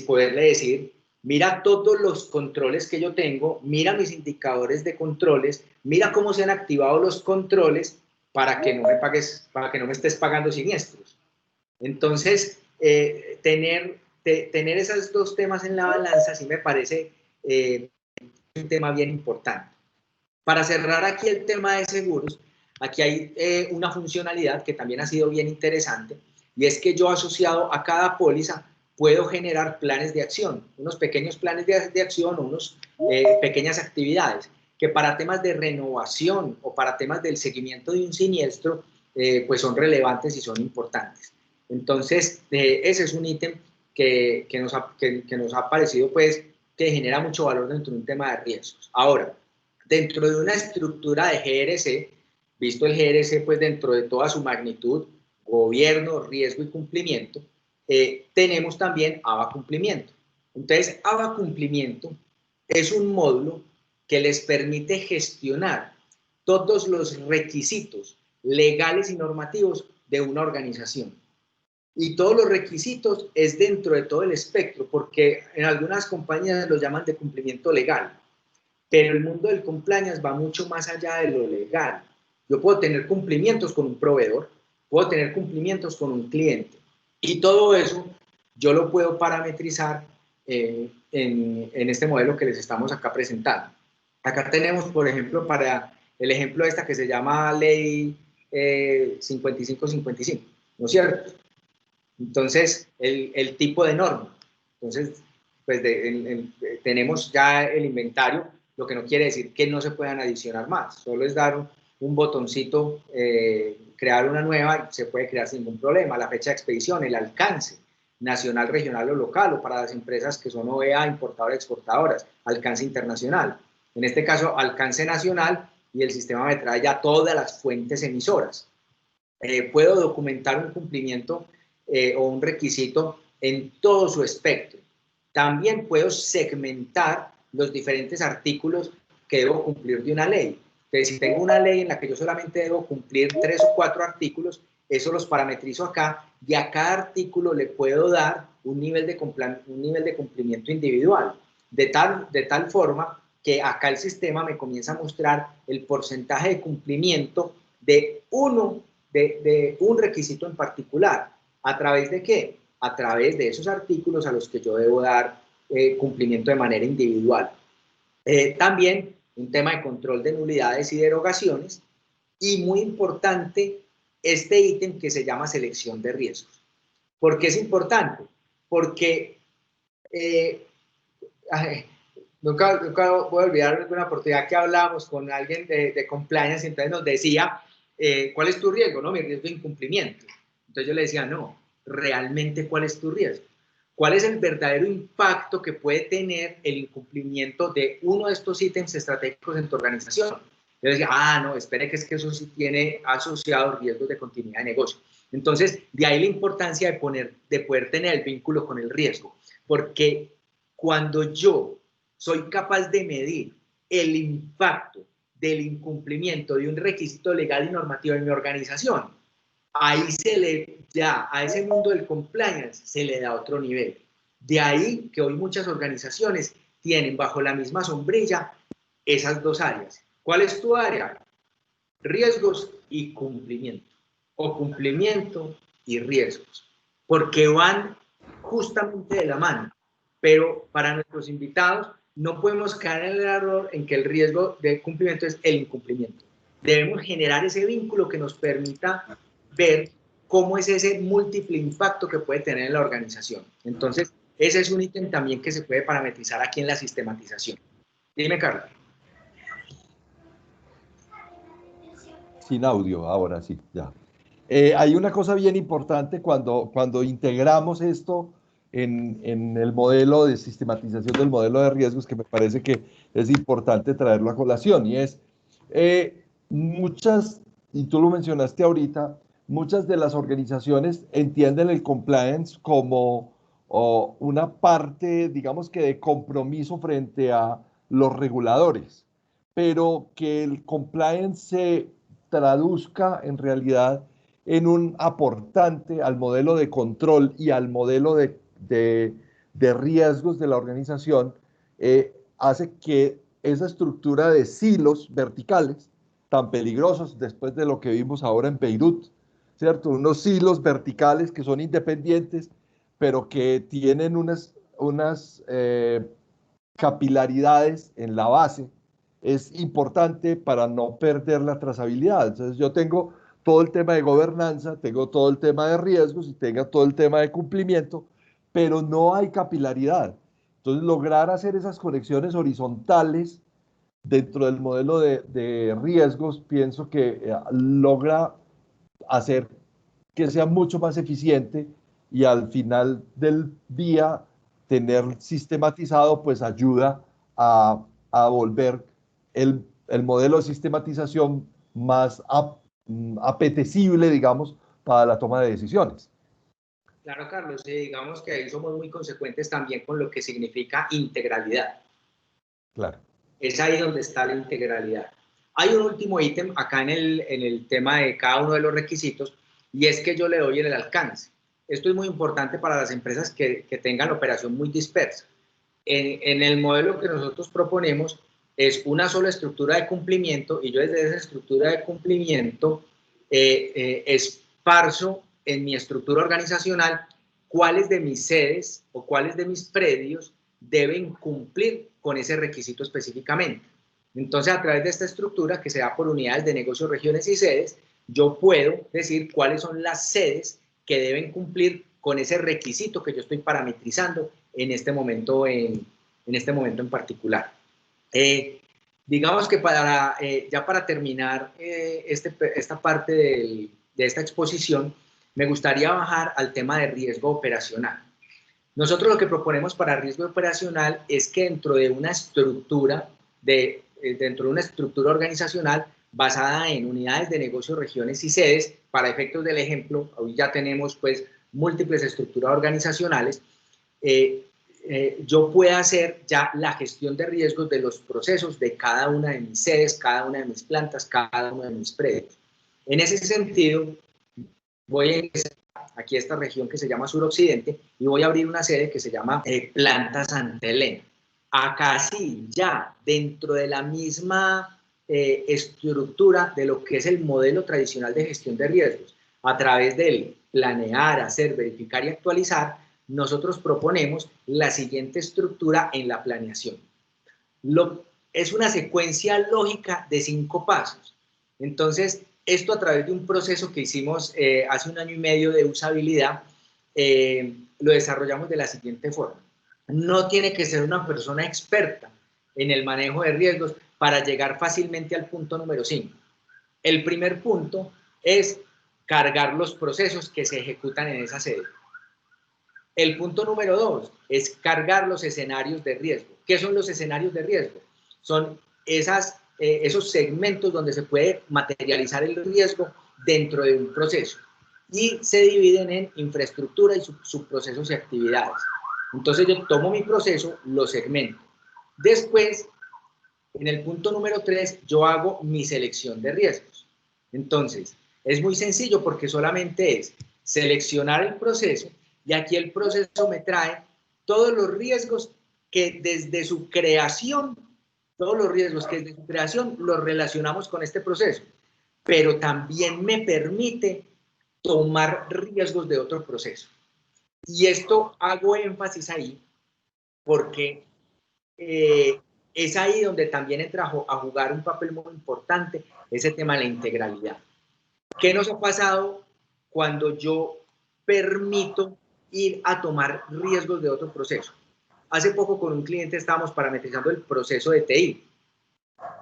poderle decir, mira todos los controles que yo tengo, mira mis indicadores de controles, mira cómo se han activado los controles para que no me estés pagando siniestros. Entonces, tener esos dos temas en la balanza sí me parece un tema bien importante. Para cerrar aquí el tema de seguros, aquí hay una funcionalidad que también ha sido bien interesante, y es que yo, asociado a cada póliza, puedo generar planes de acción, unos pequeños planes de acción o unas pequeñas actividades que para temas de renovación o para temas del seguimiento de un siniestro, pues son relevantes y son importantes. Entonces, ese es un ítem que nos ha parecido pues que genera mucho valor dentro de un tema de riesgos. Ahora, dentro de una estructura de GRC, visto el GRC pues dentro de toda su magnitud, gobierno, riesgo y cumplimiento, tenemos también ABA cumplimiento. Entonces, ABA cumplimiento es un módulo que les permite gestionar todos los requisitos legales y normativos de una organización. Y todos los requisitos es dentro de todo el espectro, porque en algunas compañías lo llaman de cumplimiento legal, pero el mundo del compliance va mucho más allá de lo legal. Yo puedo tener cumplimientos con un proveedor, puedo tener cumplimientos con un cliente, y todo eso yo lo puedo parametrizar en este modelo que les estamos acá presentando. Acá tenemos, por ejemplo, para el ejemplo esta que se llama Ley 5555, ¿no es cierto? Entonces, el tipo de norma. Entonces, pues tenemos ya el inventario, lo que no quiere decir que no se puedan adicionar más, solo es dar un botoncito, crear una nueva, se puede crear sin ningún problema, la fecha de expedición, el alcance, nacional, regional o local, o para las empresas que son OEA, importadoras, exportadoras, alcance internacional. En este caso, alcance nacional, y el sistema me trae ya todas las fuentes emisoras. Puedo documentar un cumplimiento o un requisito en todo su espectro. También puedo segmentar los diferentes artículos que debo cumplir de una ley. Entonces, si tengo una ley en la que yo solamente debo cumplir 3 o 4 artículos, eso los parametrizo acá, y a cada artículo le puedo dar un nivel de cumplimiento individual, de tal forma que acá el sistema me comienza a mostrar el porcentaje de cumplimiento de un requisito en particular. ¿A través de qué? A través de esos artículos a los que yo debo dar cumplimiento de manera individual. También un tema de control de nulidades y derogaciones, y muy importante este ítem que se llama selección de riesgos. ¿Por qué es importante? Porque nunca voy a olvidar una oportunidad que hablábamos con alguien de compliance, entonces nos decía, ¿cuál es tu riesgo? No, mi riesgo de incumplimiento. Entonces yo le decía, no, realmente, ¿cuál es tu riesgo? ¿Cuál es el verdadero impacto que puede tener el incumplimiento de uno de estos ítems estratégicos en tu organización? Yo decía, no, espere, que es que eso sí tiene asociados riesgos de continuidad de negocio. Entonces, de ahí la importancia de poder tener el vínculo con el riesgo, porque cuando yo soy capaz de medir el impacto del incumplimiento de un requisito legal y normativo en mi organización, ahí a ese mundo del compliance se le da otro nivel. De ahí que hoy muchas organizaciones tienen bajo la misma sombrilla esas dos áreas. ¿Cuál es tu área? Riesgos y cumplimiento, o cumplimiento y riesgos, porque van justamente de la mano. Pero para nuestros invitados no podemos caer en el error en que el riesgo de cumplimiento es el incumplimiento. Debemos generar ese vínculo que nos permita ver cómo es ese múltiple impacto que puede tener en la organización. Entonces, ese es un ítem también que se puede parametrizar aquí en la sistematización. Dime, Carlos. Sin audio, ahora sí, ya. Hay una cosa bien importante cuando integramos esto en el modelo de sistematización del modelo de riesgos, que me parece que es importante traerlo a colación, y es muchas, y tú lo mencionaste ahorita, muchas de las organizaciones entienden el compliance como una parte, digamos que de compromiso frente a los reguladores, pero que el compliance se traduzca en realidad en un aportante al modelo de control y al modelo de riesgos de la organización, hace que esa estructura de silos verticales tan peligrosos después de lo que vimos ahora en Beirut, ¿cierto? Unos silos verticales que son independientes, pero que tienen unas capilaridades en la base, es importante para no perder la trazabilidad. Entonces yo tengo todo el tema de gobernanza, tengo todo el tema de riesgos y tengo todo el tema de cumplimiento, pero no hay capilaridad. Entonces lograr hacer esas conexiones horizontales dentro del modelo de riesgos, pienso que logra hacer que sea mucho más eficiente, y al final del día tener sistematizado pues ayuda a volver el modelo de sistematización más apetecible, digamos, para la toma de decisiones. Claro, Carlos, digamos que ahí somos muy consecuentes también con lo que significa integralidad. Claro. Es ahí donde está la integralidad. Hay un último ítem acá en el tema de cada uno de los requisitos, y es que yo le doy el alcance. Esto es muy importante para las empresas que tengan operación muy dispersa. En el modelo que nosotros proponemos es una sola estructura de cumplimiento, y yo desde esa estructura de cumplimiento esparzo en mi estructura organizacional cuáles de mis sedes o cuáles de mis predios deben cumplir con ese requisito específicamente. Entonces, a través de esta estructura, que se da por unidades de negocio, regiones y sedes, yo puedo decir cuáles son las sedes que deben cumplir con ese requisito que yo estoy parametrizando en este momento en particular. Digamos que ya para terminar esta parte de esta exposición, me gustaría bajar al tema de riesgo operacional. Nosotros lo que proponemos para riesgo operacional es que dentro de una estructura organizacional basada en unidades de negocio, regiones y sedes, para efectos del ejemplo, hoy ya tenemos pues múltiples estructuras organizacionales, yo pueda hacer ya la gestión de riesgos de los procesos de cada una de mis sedes, cada una de mis plantas, cada uno de mis predios. En ese sentido, voy a ingresar aquí a esta región que se llama suroccidente y voy a abrir una sede que se llama Planta Santa Elena. Acá sí, ya dentro de la misma estructura de lo que es el modelo tradicional de gestión de riesgos, a través del planear, hacer, verificar y actualizar, nosotros proponemos la siguiente estructura en la planeación. Es una secuencia lógica de 5 pasos. Entonces, esto a través de un proceso que hicimos hace 1 año y medio de usabilidad, lo desarrollamos de la siguiente forma. No tiene que ser una persona experta en el manejo de riesgos para llegar fácilmente al punto número 5. El primer punto es cargar los procesos que se ejecutan en esa sede. El punto número 2 es cargar los escenarios de riesgo. ¿Qué son los escenarios de riesgo? Son esos segmentos donde se puede materializar el riesgo dentro de un proceso y se dividen en infraestructura y subprocesos y actividades. Entonces yo tomo mi proceso, lo segmento. Después, en el punto número 3, yo hago mi selección de riesgos. Entonces, es muy sencillo porque solamente es seleccionar el proceso y aquí el proceso me trae todos los riesgos que desde su creación, los relacionamos con este proceso, pero también me permite tomar riesgos de otro proceso. Y esto hago énfasis ahí porque es ahí donde también entra a jugar un papel muy importante ese tema de la integralidad. ¿Qué nos ha pasado cuando yo permito ir a tomar riesgos de otro proceso? Hace poco con un cliente estábamos parametrizando el proceso de TI.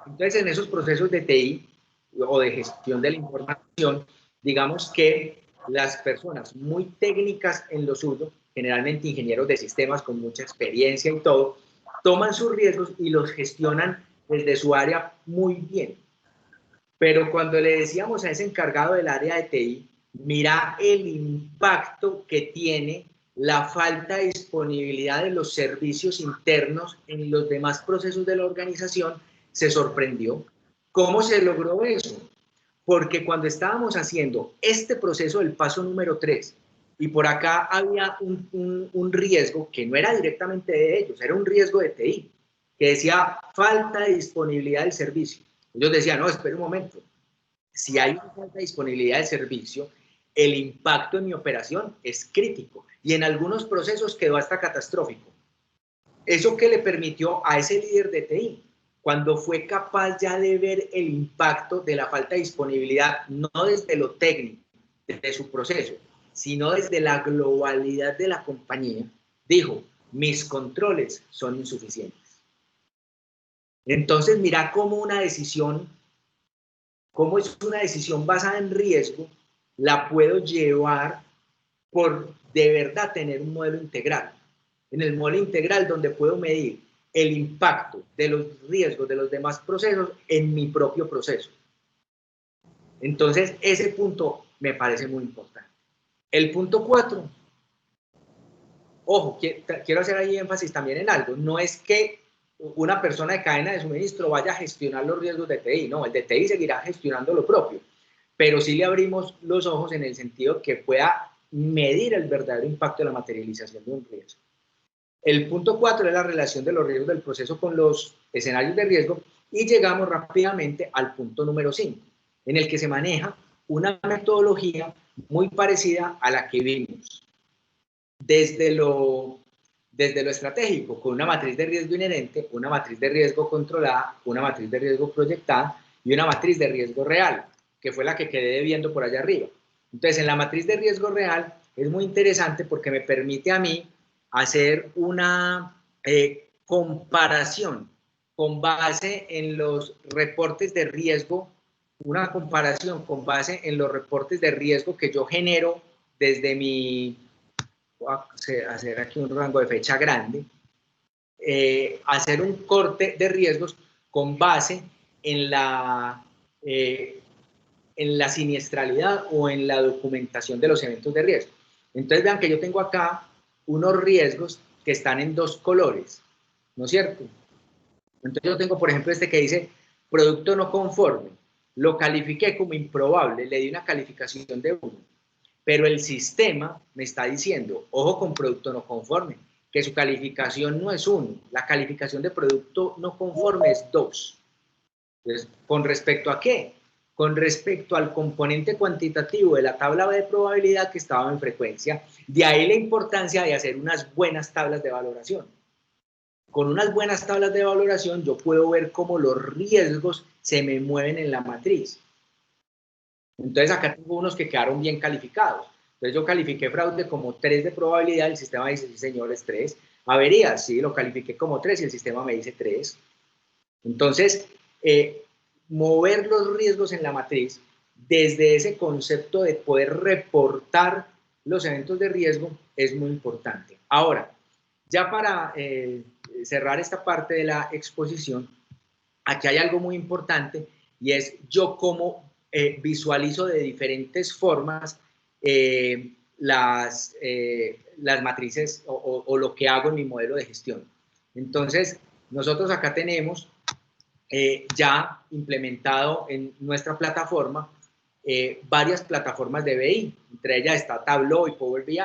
Entonces, en esos procesos de TI o de gestión de la información, digamos que las personas muy técnicas en lo suyo, generalmente ingenieros de sistemas con mucha experiencia y todo, toman sus riesgos y los gestionan desde su área muy bien. Pero cuando le decíamos a ese encargado del área de TI, mira el impacto que tiene la falta de disponibilidad de los servicios internos en los demás procesos de la organización, se sorprendió. ¿Cómo se logró eso? Porque cuando estábamos haciendo este proceso del paso número 3, y por acá había un riesgo que no era directamente de ellos, era un riesgo de TI, que decía falta de disponibilidad del servicio. Ellos decían, no, espera un momento, si hay una falta de disponibilidad del servicio, el impacto en mi operación es crítico y en algunos procesos quedó hasta catastrófico. ¿Eso qué le permitió a ese líder de TI? Cuando fue capaz ya de ver el impacto de la falta de disponibilidad, no desde lo técnico, desde su proceso, sino desde la globalidad de la compañía, dijo, mis controles son insuficientes. Entonces, mira cómo es una decisión basada en riesgo, la puedo llevar por de verdad tener un modelo integral. En el modelo integral donde puedo medir el impacto de los riesgos de los demás procesos en mi propio proceso. Entonces, ese punto me parece muy importante. El punto 4, ojo, quiero hacer ahí énfasis también en algo, no es que una persona de cadena de suministro vaya a gestionar los riesgos de TI, no, el de TI seguirá gestionando lo propio, pero sí le abrimos los ojos en el sentido que pueda medir el verdadero impacto de la materialización de un riesgo. El punto 4 es la relación de los riesgos del proceso con los escenarios de riesgo y llegamos rápidamente al punto número 5, en el que se maneja una metodología muy parecida a la que vimos desde lo estratégico, con una matriz de riesgo inherente, una matriz de riesgo controlada, una matriz de riesgo proyectada y una matriz de riesgo real, que fue la que quedé viendo por allá arriba. Entonces, en la matriz de riesgo real es muy interesante porque me permite a mí hacer una comparación con base en los reportes de riesgo, una comparación con base en los reportes de riesgo que yo genero desde mi, voy a hacer aquí un rango de fecha grande, hacer un corte de riesgos con base en la siniestralidad o en la documentación de los eventos de riesgo. Entonces vean que yo tengo acá unos riesgos que están en 2 colores, ¿no es cierto? Entonces yo tengo, por ejemplo, este que dice producto no conforme, lo califiqué como improbable, le di una calificación de 1, pero el sistema me está diciendo, ojo con producto no conforme, que su calificación no es 1, la calificación de producto no conforme es 2. Entonces, ¿con respecto a qué? Con respecto al componente cuantitativo de la tabla de probabilidad que estaba en frecuencia. De ahí la importancia de hacer unas buenas tablas de valoración. Con unas buenas tablas de valoración yo puedo ver cómo los riesgos se me mueven en la matriz. Entonces acá tengo unos que quedaron bien calificados. Entonces yo califiqué fraude como 3 de probabilidad, el sistema dice, sí señor, es 3. Averías, sí, lo califiqué como 3 y el sistema me dice 3. Entonces, mover los riesgos en la matriz desde ese concepto de poder reportar los eventos de riesgo es muy importante. Ahora, ya para cerrar esta parte de la exposición, aquí hay algo muy importante y es yo cómo visualizo de diferentes formas las matrices o lo que hago en mi modelo de gestión. Entonces, nosotros acá tenemos ya implementado en nuestra plataforma varias plataformas de BI, entre ellas está Tableau y Power BI,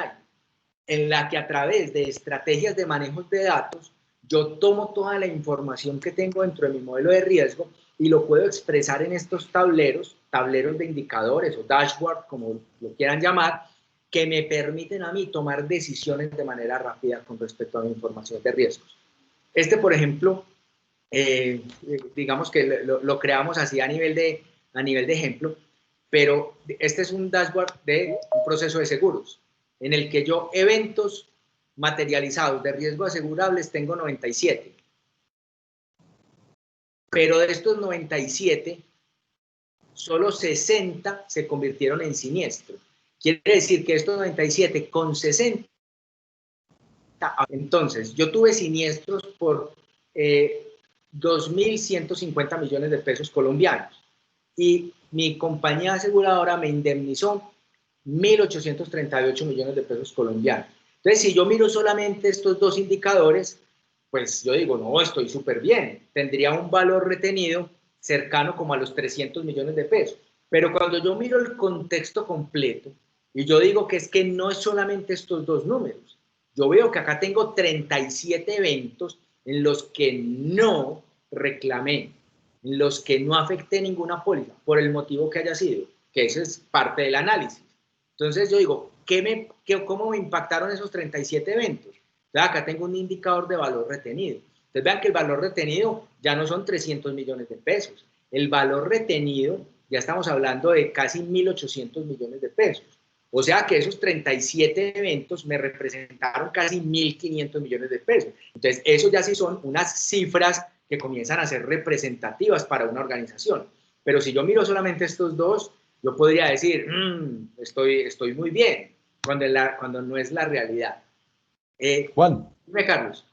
en la que a través de estrategias de manejo de datos, yo tomo toda la información que tengo dentro de mi modelo de riesgo y lo puedo expresar en estos tableros de indicadores o dashboard, como lo quieran llamar, que me permiten a mí tomar decisiones de manera rápida con respecto a mi información de riesgos. Este, por ejemplo, digamos que lo creamos así a nivel de ejemplo, pero este es un dashboard de un proceso de seguros, en el que yo eventos materializados de riesgo asegurables tengo 97. Pero de estos 97, solo 60 se convirtieron en siniestro. Quiere decir que estos 97 con 60, entonces yo tuve siniestros por 2.150 millones de pesos colombianos y mi compañía aseguradora me indemnizó 1.838 millones de pesos colombianos. Entonces, si yo miro solamente estos 2 indicadores, pues yo digo, no, estoy súper bien. Tendría un valor retenido cercano como a los 300 millones de pesos. Pero cuando yo miro el contexto completo y yo digo que es que no es solamente estos 2 números, yo veo que acá tengo 37 eventos en los que no reclamé, en los que no afecté ninguna póliza, por el motivo que haya sido, que eso es parte del análisis. Entonces yo digo, ¿cómo me impactaron esos 37 eventos? Entonces acá tengo un indicador de valor retenido. Entonces vean que el valor retenido ya no son 300 millones de pesos. El valor retenido, ya estamos hablando de casi 1.800 millones de pesos. O sea que esos 37 eventos me representaron casi 1.500 millones de pesos. Entonces, eso ya sí son unas cifras que comienzan a ser representativas para una organización. Pero si yo miro solamente estos 2, yo podría decir, estoy muy bien, cuando no es la realidad. Juan, dime, Carlos.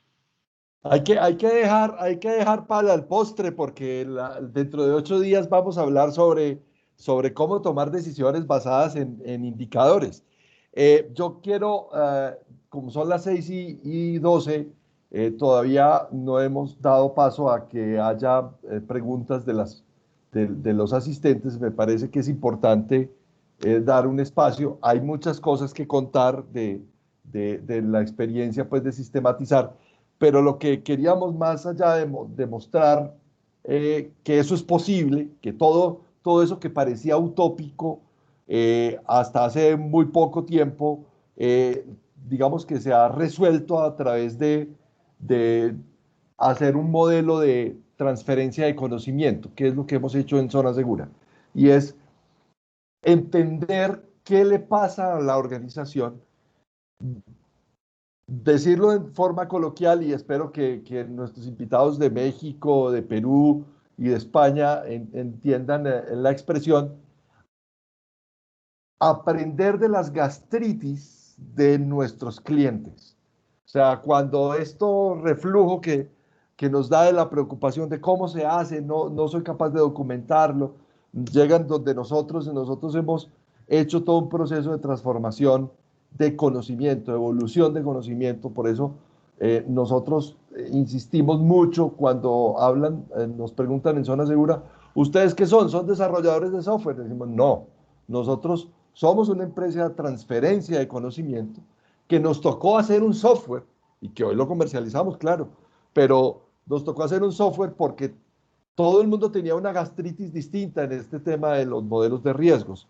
hay que dejar para el postre porque dentro de 8 días vamos a hablar sobre cómo tomar decisiones basadas en indicadores. Yo quiero, como son las 6:12, todavía no hemos dado paso a que haya preguntas de los asistentes. Me parece que es importante dar un espacio. Hay muchas cosas que contar de la experiencia, pues, de sistematizar, pero lo que queríamos, más allá de demostrar que eso es posible, que todo eso que parecía utópico hasta hace muy poco tiempo, eh, digamos que se ha resuelto a través de hacer un modelo de transferencia de conocimiento, que es lo que hemos hecho en Zona Segura, y es entender qué le pasa a la organización, decirlo en forma coloquial, y espero que nuestros invitados de México, de Perú y de España entiendan la expresión: aprender de las gastritis de nuestros clientes. O sea, cuando esto reflujo que nos da de la preocupación de cómo se hace, no soy capaz de documentarlo, llegan donde nosotros hemos hecho todo un proceso de transformación de conocimiento, evolución de conocimiento. Por eso nosotros insistimos mucho cuando hablan, nos preguntan en Zona Segura: ¿ustedes qué son? ¿Son desarrolladores de software? Decimos: no, nosotros somos una empresa de transferencia de conocimiento, que nos tocó hacer un software y que hoy lo comercializamos, claro, pero nos tocó hacer un software porque todo el mundo tenía una gastritis distinta en este tema de los modelos de riesgos.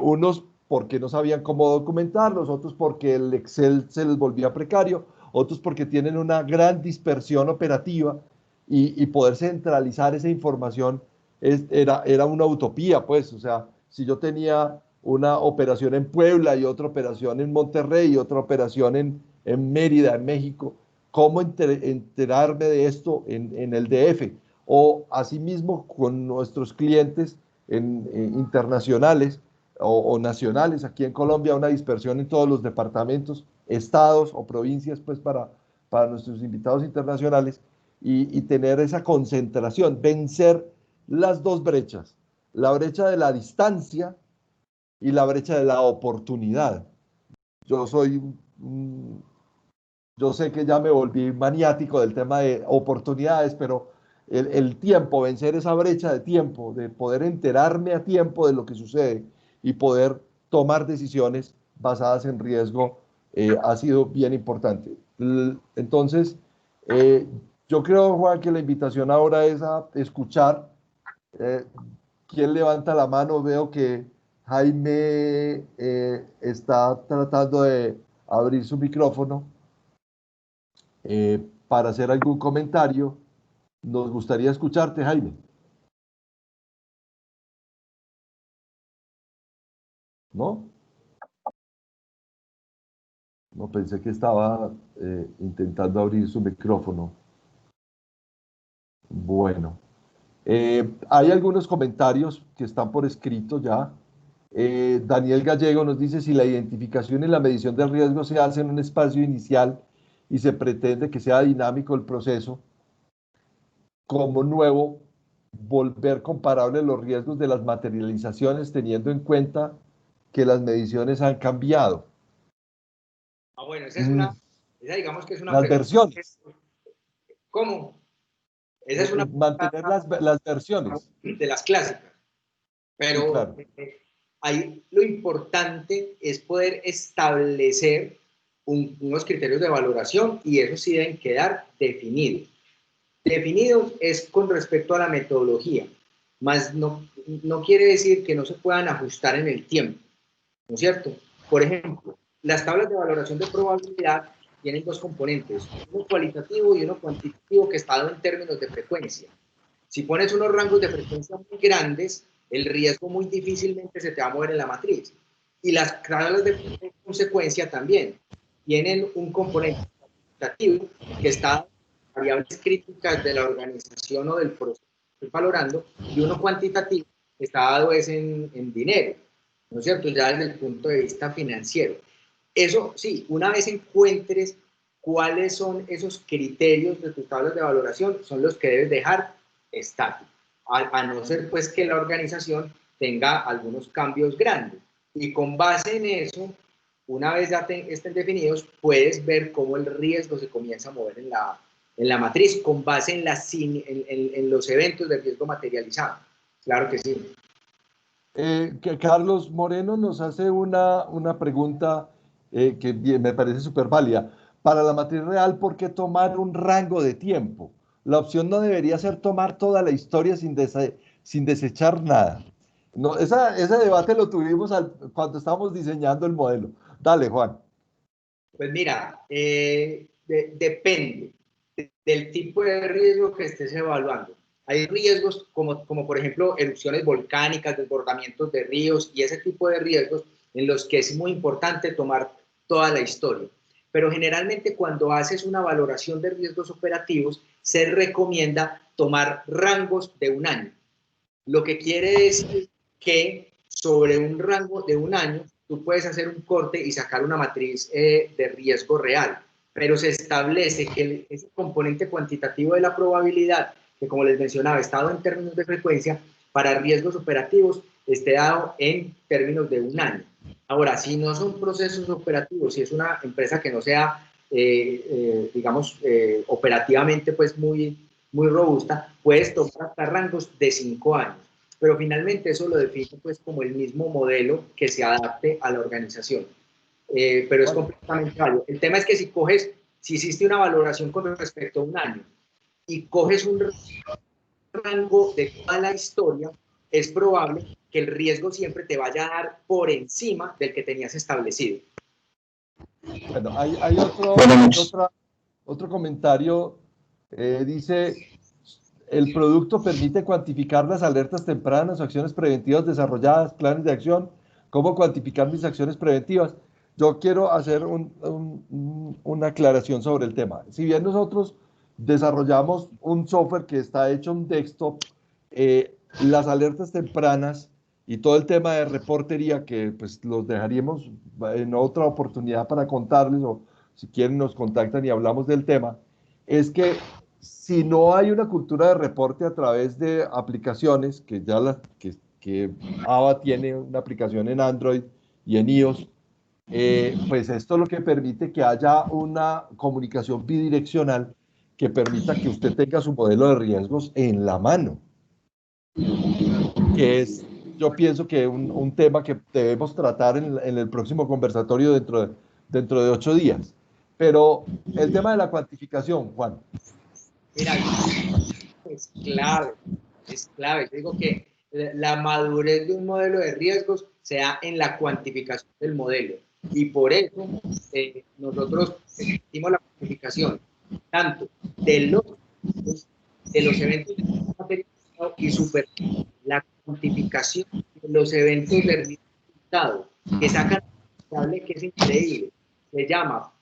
Unos porque no sabían cómo documentarlos, otros porque el Excel se les volvía precario, otros porque tienen una gran dispersión operativa, y poder centralizar esa información era una utopía, pues. O sea, si yo tenía una operación en Puebla y otra operación en Monterrey y otra operación en Mérida, en México, ¿cómo enterarme de esto en el DF? O asimismo con nuestros clientes internacionales o nacionales, aquí en Colombia, una dispersión en todos los departamentos, estados o provincias, pues, para nuestros invitados internacionales, y tener esa concentración, vencer las dos brechas: la brecha de la distancia y la brecha de la oportunidad. Yo soy, yo sé que ya me volví maniático del tema de oportunidades, pero el tiempo, vencer esa brecha de tiempo, de poder enterarme a tiempo de lo que sucede y poder tomar decisiones basadas en riesgo, ha sido bien importante. Entonces, eh, yo creo, Juan, que la invitación ahora es a escuchar. Eh, ¿Quién levanta la mano? Veo que Jaime está tratando de abrir su micrófono para hacer algún comentario. Nos gustaría escucharte, Jaime. ¿No? No, pensé que estaba intentando abrir su micrófono. Bueno, hay algunos comentarios que están por escrito ya. Daniel Gallego nos dice: si la identificación y la medición del riesgo se hace en un espacio inicial y se pretende que sea dinámico el proceso, como nuevo, volver comparables los riesgos de las materializaciones, teniendo en cuenta que las mediciones han cambiado. Bueno, esa digamos que es una las pregunta. versiones. ¿Cómo? Esa es una mantener las versiones de las clásicas. Pero sí, claro. Ahí lo importante es poder establecer unos criterios de valoración, y esos sí deben quedar definidos. Definidos es con respecto a la metodología, más no quiere decir que no se puedan ajustar en el tiempo, ¿no es cierto? Por ejemplo, las tablas de valoración de probabilidad tienen dos componentes: uno cualitativo y uno cuantitativo, que está dado en términos de frecuencia. Si pones unos rangos de frecuencia muy grandes, el riesgo muy difícilmente se te va a mover en la matriz. Y las tablas de consecuencia también tienen un componente cualitativo que está en variables críticas de la organización o del proceso que estoy valorando, y uno cuantitativo que está dado es en dinero, ¿no es cierto? Ya desde el punto de vista financiero. Eso sí, una vez encuentres cuáles son esos criterios de tus tablas de valoración, son los que debes dejar estático, a no ser pues que la organización tenga algunos cambios grandes. Y con base en eso, una vez ya estén definidos, puedes ver cómo el riesgo se comienza a mover en la matriz con base en los eventos de riesgo materializado. Claro que sí. Que Carlos Moreno nos hace una pregunta que me parece súper válida. Para la matriz real, ¿por qué tomar un rango de tiempo? La opción no debería ser tomar toda la historia sin desechar nada. No, ese debate lo tuvimos cuando estábamos diseñando el modelo. Dale, Juan. Pues mira, depende del tipo de riesgo que estés evaluando. Hay riesgos como por ejemplo erupciones volcánicas, desbordamientos de ríos y ese tipo de riesgos en los que es muy importante tomar toda la historia. Pero generalmente cuando haces una valoración de riesgos operativos, se recomienda tomar rangos de un año. Lo que quiere decir que sobre un rango de un año, tú puedes hacer un corte y sacar una matriz de riesgo real, pero se establece que ese componente cuantitativo de la probabilidad, que como les mencionaba, está dado en términos de frecuencia, para riesgos operativos esté dado en términos de un año. Ahora, si no son procesos operativos, si es una empresa que no sea, digamos, operativamente pues muy robusta, puedes tomar hasta rangos de 5 años. Pero finalmente eso lo define pues como el mismo modelo que se adapte a la organización. Pero es completamente válido. El tema es que si hiciste una valoración con respecto a un año y coges un rango de toda la historia, es probable que el riesgo siempre te vaya a dar por encima del que tenías establecido. Bueno, hay otro comentario. Dice, el producto permite cuantificar las alertas tempranas, acciones preventivas desarrolladas, planes de acción. ¿Cómo cuantificar mis acciones preventivas? Yo quiero hacer una aclaración sobre el tema. Si bien nosotros desarrollamos un software que está hecho en desktop, las alertas tempranas y todo el tema de reportería, que pues los dejaríamos en otra oportunidad para contarles, o si quieren nos contactan y hablamos del tema, es que si no hay una cultura de reporte a través de aplicaciones, que AVA tiene una aplicación en Android y en iOS, pues esto es lo que permite que haya una comunicación bidireccional que permita que usted tenga su modelo de riesgos en la mano, que es, yo pienso que un tema que debemos tratar en el próximo conversatorio dentro de 8 días. Pero el tema de la cuantificación, Juan. Mira, es clave, es clave. Yo digo que la madurez de un modelo de riesgos se da en la cuantificación del modelo. Y por eso nosotros hicimos la cuantificación tanto de los eventos de materializado y super, la cuantificación de los eventos de resultado que sacan que es increíble. Se llama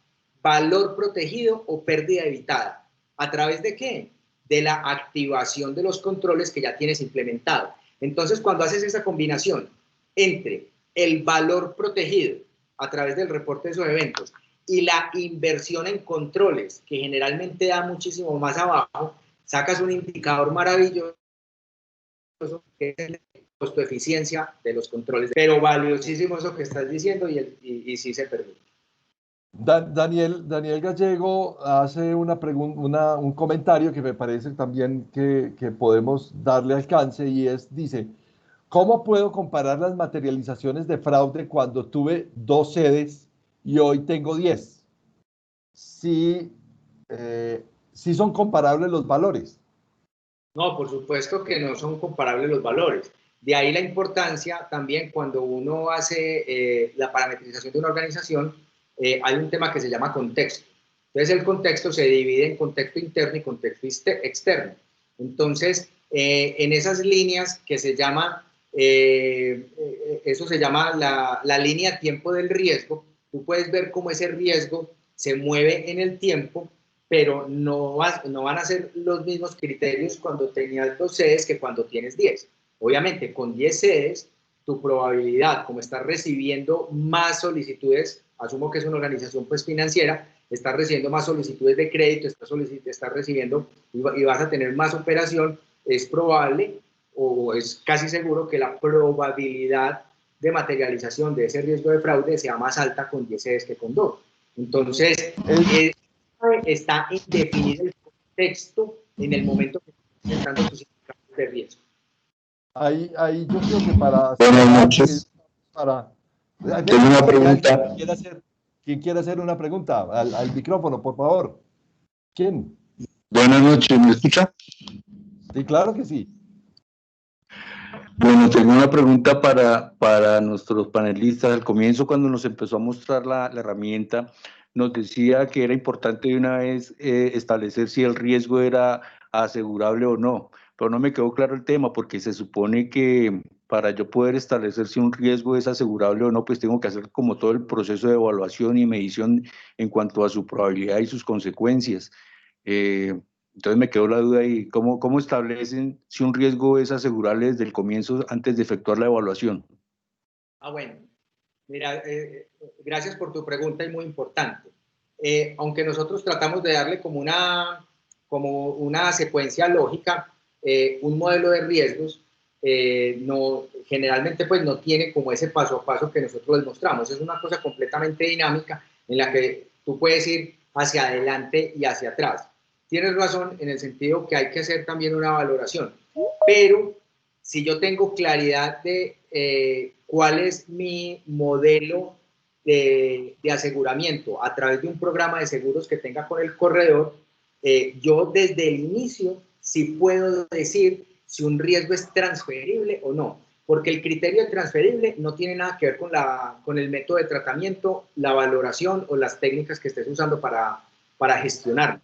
valor protegido o pérdida evitada. ¿A través de qué? De la activación de los controles que ya tienes implementado. Entonces, cuando haces esa combinación entre el valor protegido a través del reporte de esos eventos y la inversión en controles, que generalmente da muchísimo más abajo, sacas un indicador maravilloso que es el costo de eficiencia de los controles. Pero valiosísimo eso que estás diciendo y sí se permite. Daniel Gallego hace un comentario que me parece también que podemos darle alcance y dice, ¿cómo puedo comparar las materializaciones de fraude cuando tuve 2 sedes y hoy tengo 10? Sí, sí son comparables los valores. No, por supuesto que no son comparables los valores. De ahí la importancia también cuando uno hace la parametrización de una organización, hay un tema que se llama contexto. Entonces el contexto se divide en contexto interno y contexto externo. Entonces, en esas líneas que se llama, eso se llama la línea tiempo del riesgo, tú puedes ver cómo ese riesgo se mueve en el tiempo, pero no van a ser los mismos criterios cuando tenías 2 sedes que cuando tienes 10. Obviamente, con 10 sedes, tu probabilidad, como estás recibiendo más solicitudes, asumo que es una organización pues financiera, estás recibiendo más solicitudes de crédito, estás recibiendo y vas a tener más operación, es probable o es casi seguro que la probabilidad de materialización de ese riesgo de fraude sea más alta con 10 sedes que con 2. Entonces, está indefinido el contexto en el momento que estás presentando tus indicadores de riesgo. Ahí yo creo que para... Buenas noches. Tengo una pregunta. ¿Quién quiere hacer una pregunta? Al micrófono, por favor. ¿Quién? Buenas noches, ¿me escucha? Sí, claro que sí. Bueno, tengo una pregunta para nuestros panelistas. Al comienzo, cuando nos empezó a mostrar la herramienta, nos decía que era importante de una vez establecer si el riesgo era asegurable o no, pero no me quedó claro el tema, porque se supone que para yo poder establecer si un riesgo es asegurable o no, pues tengo que hacer como todo el proceso de evaluación y medición en cuanto a su probabilidad y sus consecuencias. Entonces me quedó la duda ahí, ¿cómo establecen si un riesgo es asegurable desde el comienzo antes de efectuar la evaluación? Bueno, mira, gracias por tu pregunta y muy importante. Aunque nosotros tratamos de darle como una secuencia lógica, un modelo de riesgos generalmente pues no tiene como ese paso a paso que nosotros les mostramos. Es una cosa completamente dinámica en la que tú puedes ir hacia adelante y hacia atrás. Tienes razón en el sentido que hay que hacer también una valoración, pero si yo tengo claridad de cuál es mi modelo de aseguramiento a través de un programa de seguros que tenga con el corredor, yo desde el inicio sí puedo decir si un riesgo es transferible o no, porque el criterio de transferible no tiene nada que ver con el método de tratamiento, la valoración o las técnicas que estés usando para gestionarlo.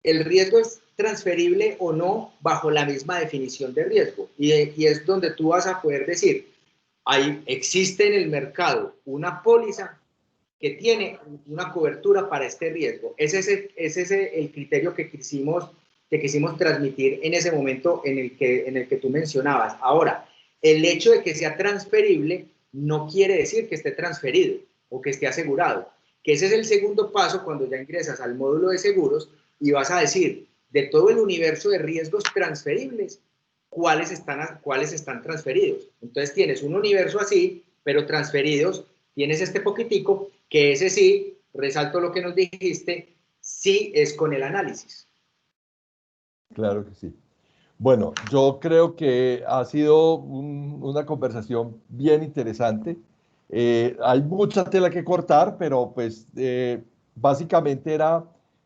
El riesgo es transferible o no bajo la misma definición de riesgo. Y es donde tú vas a poder decir, existe en el mercado una póliza que tiene una cobertura para este riesgo. Ese es el criterio que quisimos transmitir en ese momento en el que tú mencionabas. Ahora, el hecho de que sea transferible no quiere decir que esté transferido o que esté asegurado. Que ese es el segundo paso cuando ya ingresas al módulo de seguros y vas a decir, de todo el universo de riesgos transferibles, ¿cuáles están transferidos? Entonces tienes un universo así, pero transferidos, tienes este poquitico, que ese sí, resalto lo que nos dijiste, sí es con el análisis. Claro que sí. Bueno, yo creo que ha sido una conversación bien interesante. Hay mucha tela que cortar, pero pues básicamente era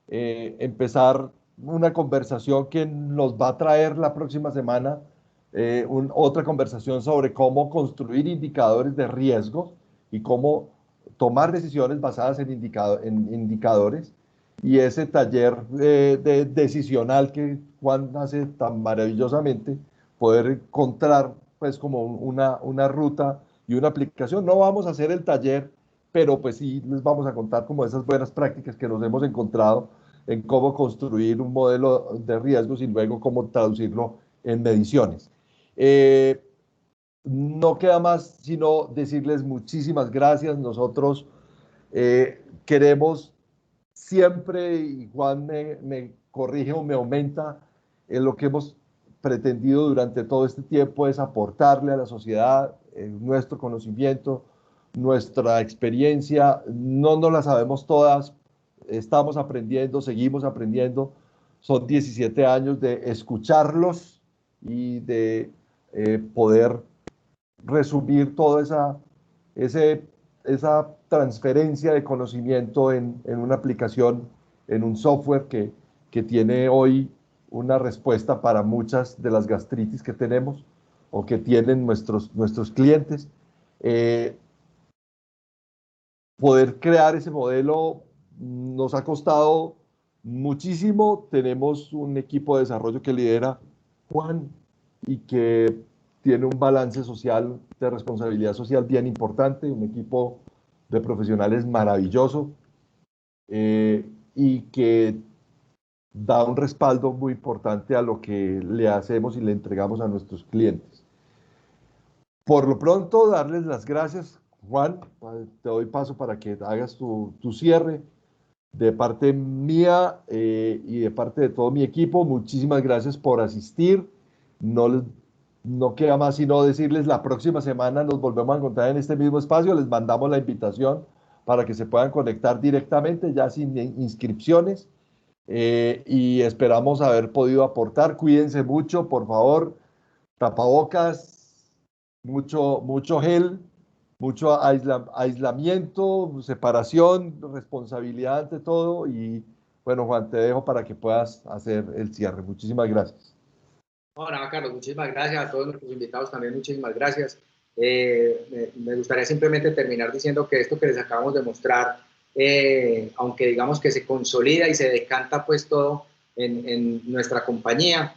empezar una conversación que nos va a traer la próxima semana, otra conversación sobre cómo construir indicadores de riesgo y cómo tomar decisiones basadas en indicadores. Y ese taller decisional que Juan hace tan maravillosamente, poder encontrar pues como una ruta y una aplicación. No vamos a hacer el taller, pero pues sí les vamos a contar como esas buenas prácticas que nos hemos encontrado en cómo construir un modelo de riesgos y luego cómo traducirlo en mediciones. No queda más sino decirles muchísimas gracias. Nosotros queremos siempre, y Juan me corrige o me aumenta, en lo que hemos pretendido durante todo este tiempo es aportarle a la sociedad nuestro conocimiento, nuestra experiencia. No nos la sabemos todas, estamos aprendiendo, seguimos aprendiendo. Son 17 años de escucharlos y de poder resumir toda esa transferencia de conocimiento en una aplicación, en un software que tiene hoy una respuesta para muchas de las gastritis que tenemos o que tienen nuestros clientes. Poder crear ese modelo nos ha costado muchísimo. Tenemos un equipo de desarrollo que lidera Juan y que tiene un balance social, de responsabilidad social bien importante, un equipo de profesionales maravilloso y que da un respaldo muy importante a lo que le hacemos y le entregamos a nuestros clientes. Por lo pronto, darles las gracias, Juan. Te doy paso para que hagas tu cierre. De parte mía y de parte de todo mi equipo, muchísimas gracias por asistir. No les no queda más sino decirles, la próxima semana nos volvemos a encontrar en este mismo espacio, les mandamos la invitación para que se puedan conectar directamente, ya sin inscripciones, y esperamos haber podido aportar. Cuídense mucho, por favor, tapabocas, mucho gel, mucho aislamiento, separación, responsabilidad ante todo, y bueno, Juan, te dejo para que puedas hacer el cierre. Muchísimas gracias. No, nada, Carlos, muchísimas gracias a todos nuestros invitados también, muchísimas gracias. Me gustaría simplemente terminar diciendo que esto que les acabamos de mostrar, aunque digamos que se consolida y se decanta pues todo en nuestra compañía,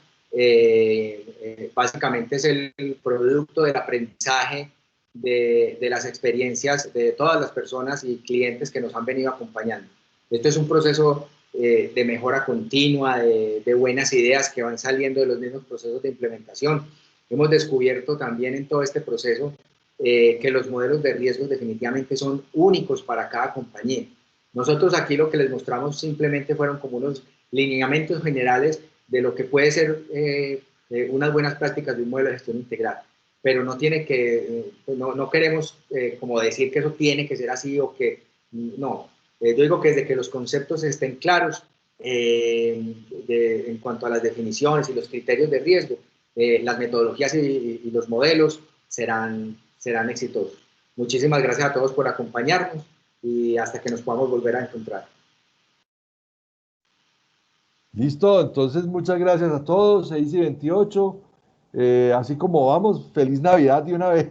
básicamente es el producto del aprendizaje de las experiencias de todas las personas y clientes que nos han venido acompañando. Esto es un proceso de mejora continua, de buenas ideas que van saliendo de los mismos procesos de implementación. Hemos descubierto también en todo este proceso que los modelos de riesgos definitivamente son únicos para cada compañía. Nosotros aquí lo que les mostramos simplemente fueron como unos lineamientos generales de lo que puede ser unas buenas prácticas de un modelo de gestión integral, pero no tiene que, no queremos como decir que eso tiene que ser así o que no. Yo digo que desde que los conceptos estén claros en cuanto a las definiciones y los criterios de riesgo, las metodologías y los modelos serán exitosos. Muchísimas gracias a todos por acompañarnos y hasta que nos podamos volver a encontrar. Listo, entonces muchas gracias a todos, 6:28. Así como vamos, feliz Navidad de una vez.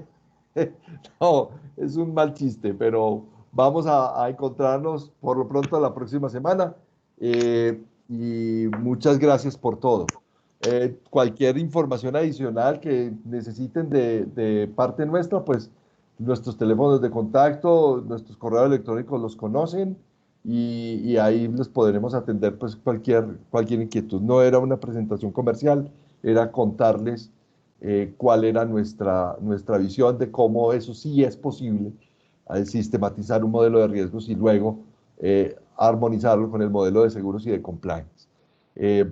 No, es un mal chiste, pero vamos a encontrarnos por lo pronto la próxima semana, y muchas gracias por todo. Cualquier información adicional que necesiten de parte nuestra, pues nuestros teléfonos de contacto, nuestros correos electrónicos los conocen, y ahí les podremos atender pues cualquier inquietud. No era una presentación comercial, era contarles cuál era nuestra visión de cómo eso sí es posible, sistematizar un modelo de riesgos y luego armonizarlo con el modelo de seguros y de compliance.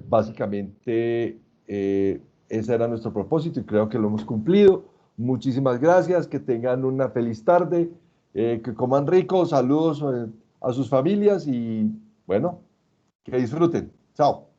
Básicamente, ese era nuestro propósito y creo que lo hemos cumplido. Muchísimas gracias, que tengan una feliz tarde, que coman rico, saludos a sus familias y bueno, que disfruten. Chao.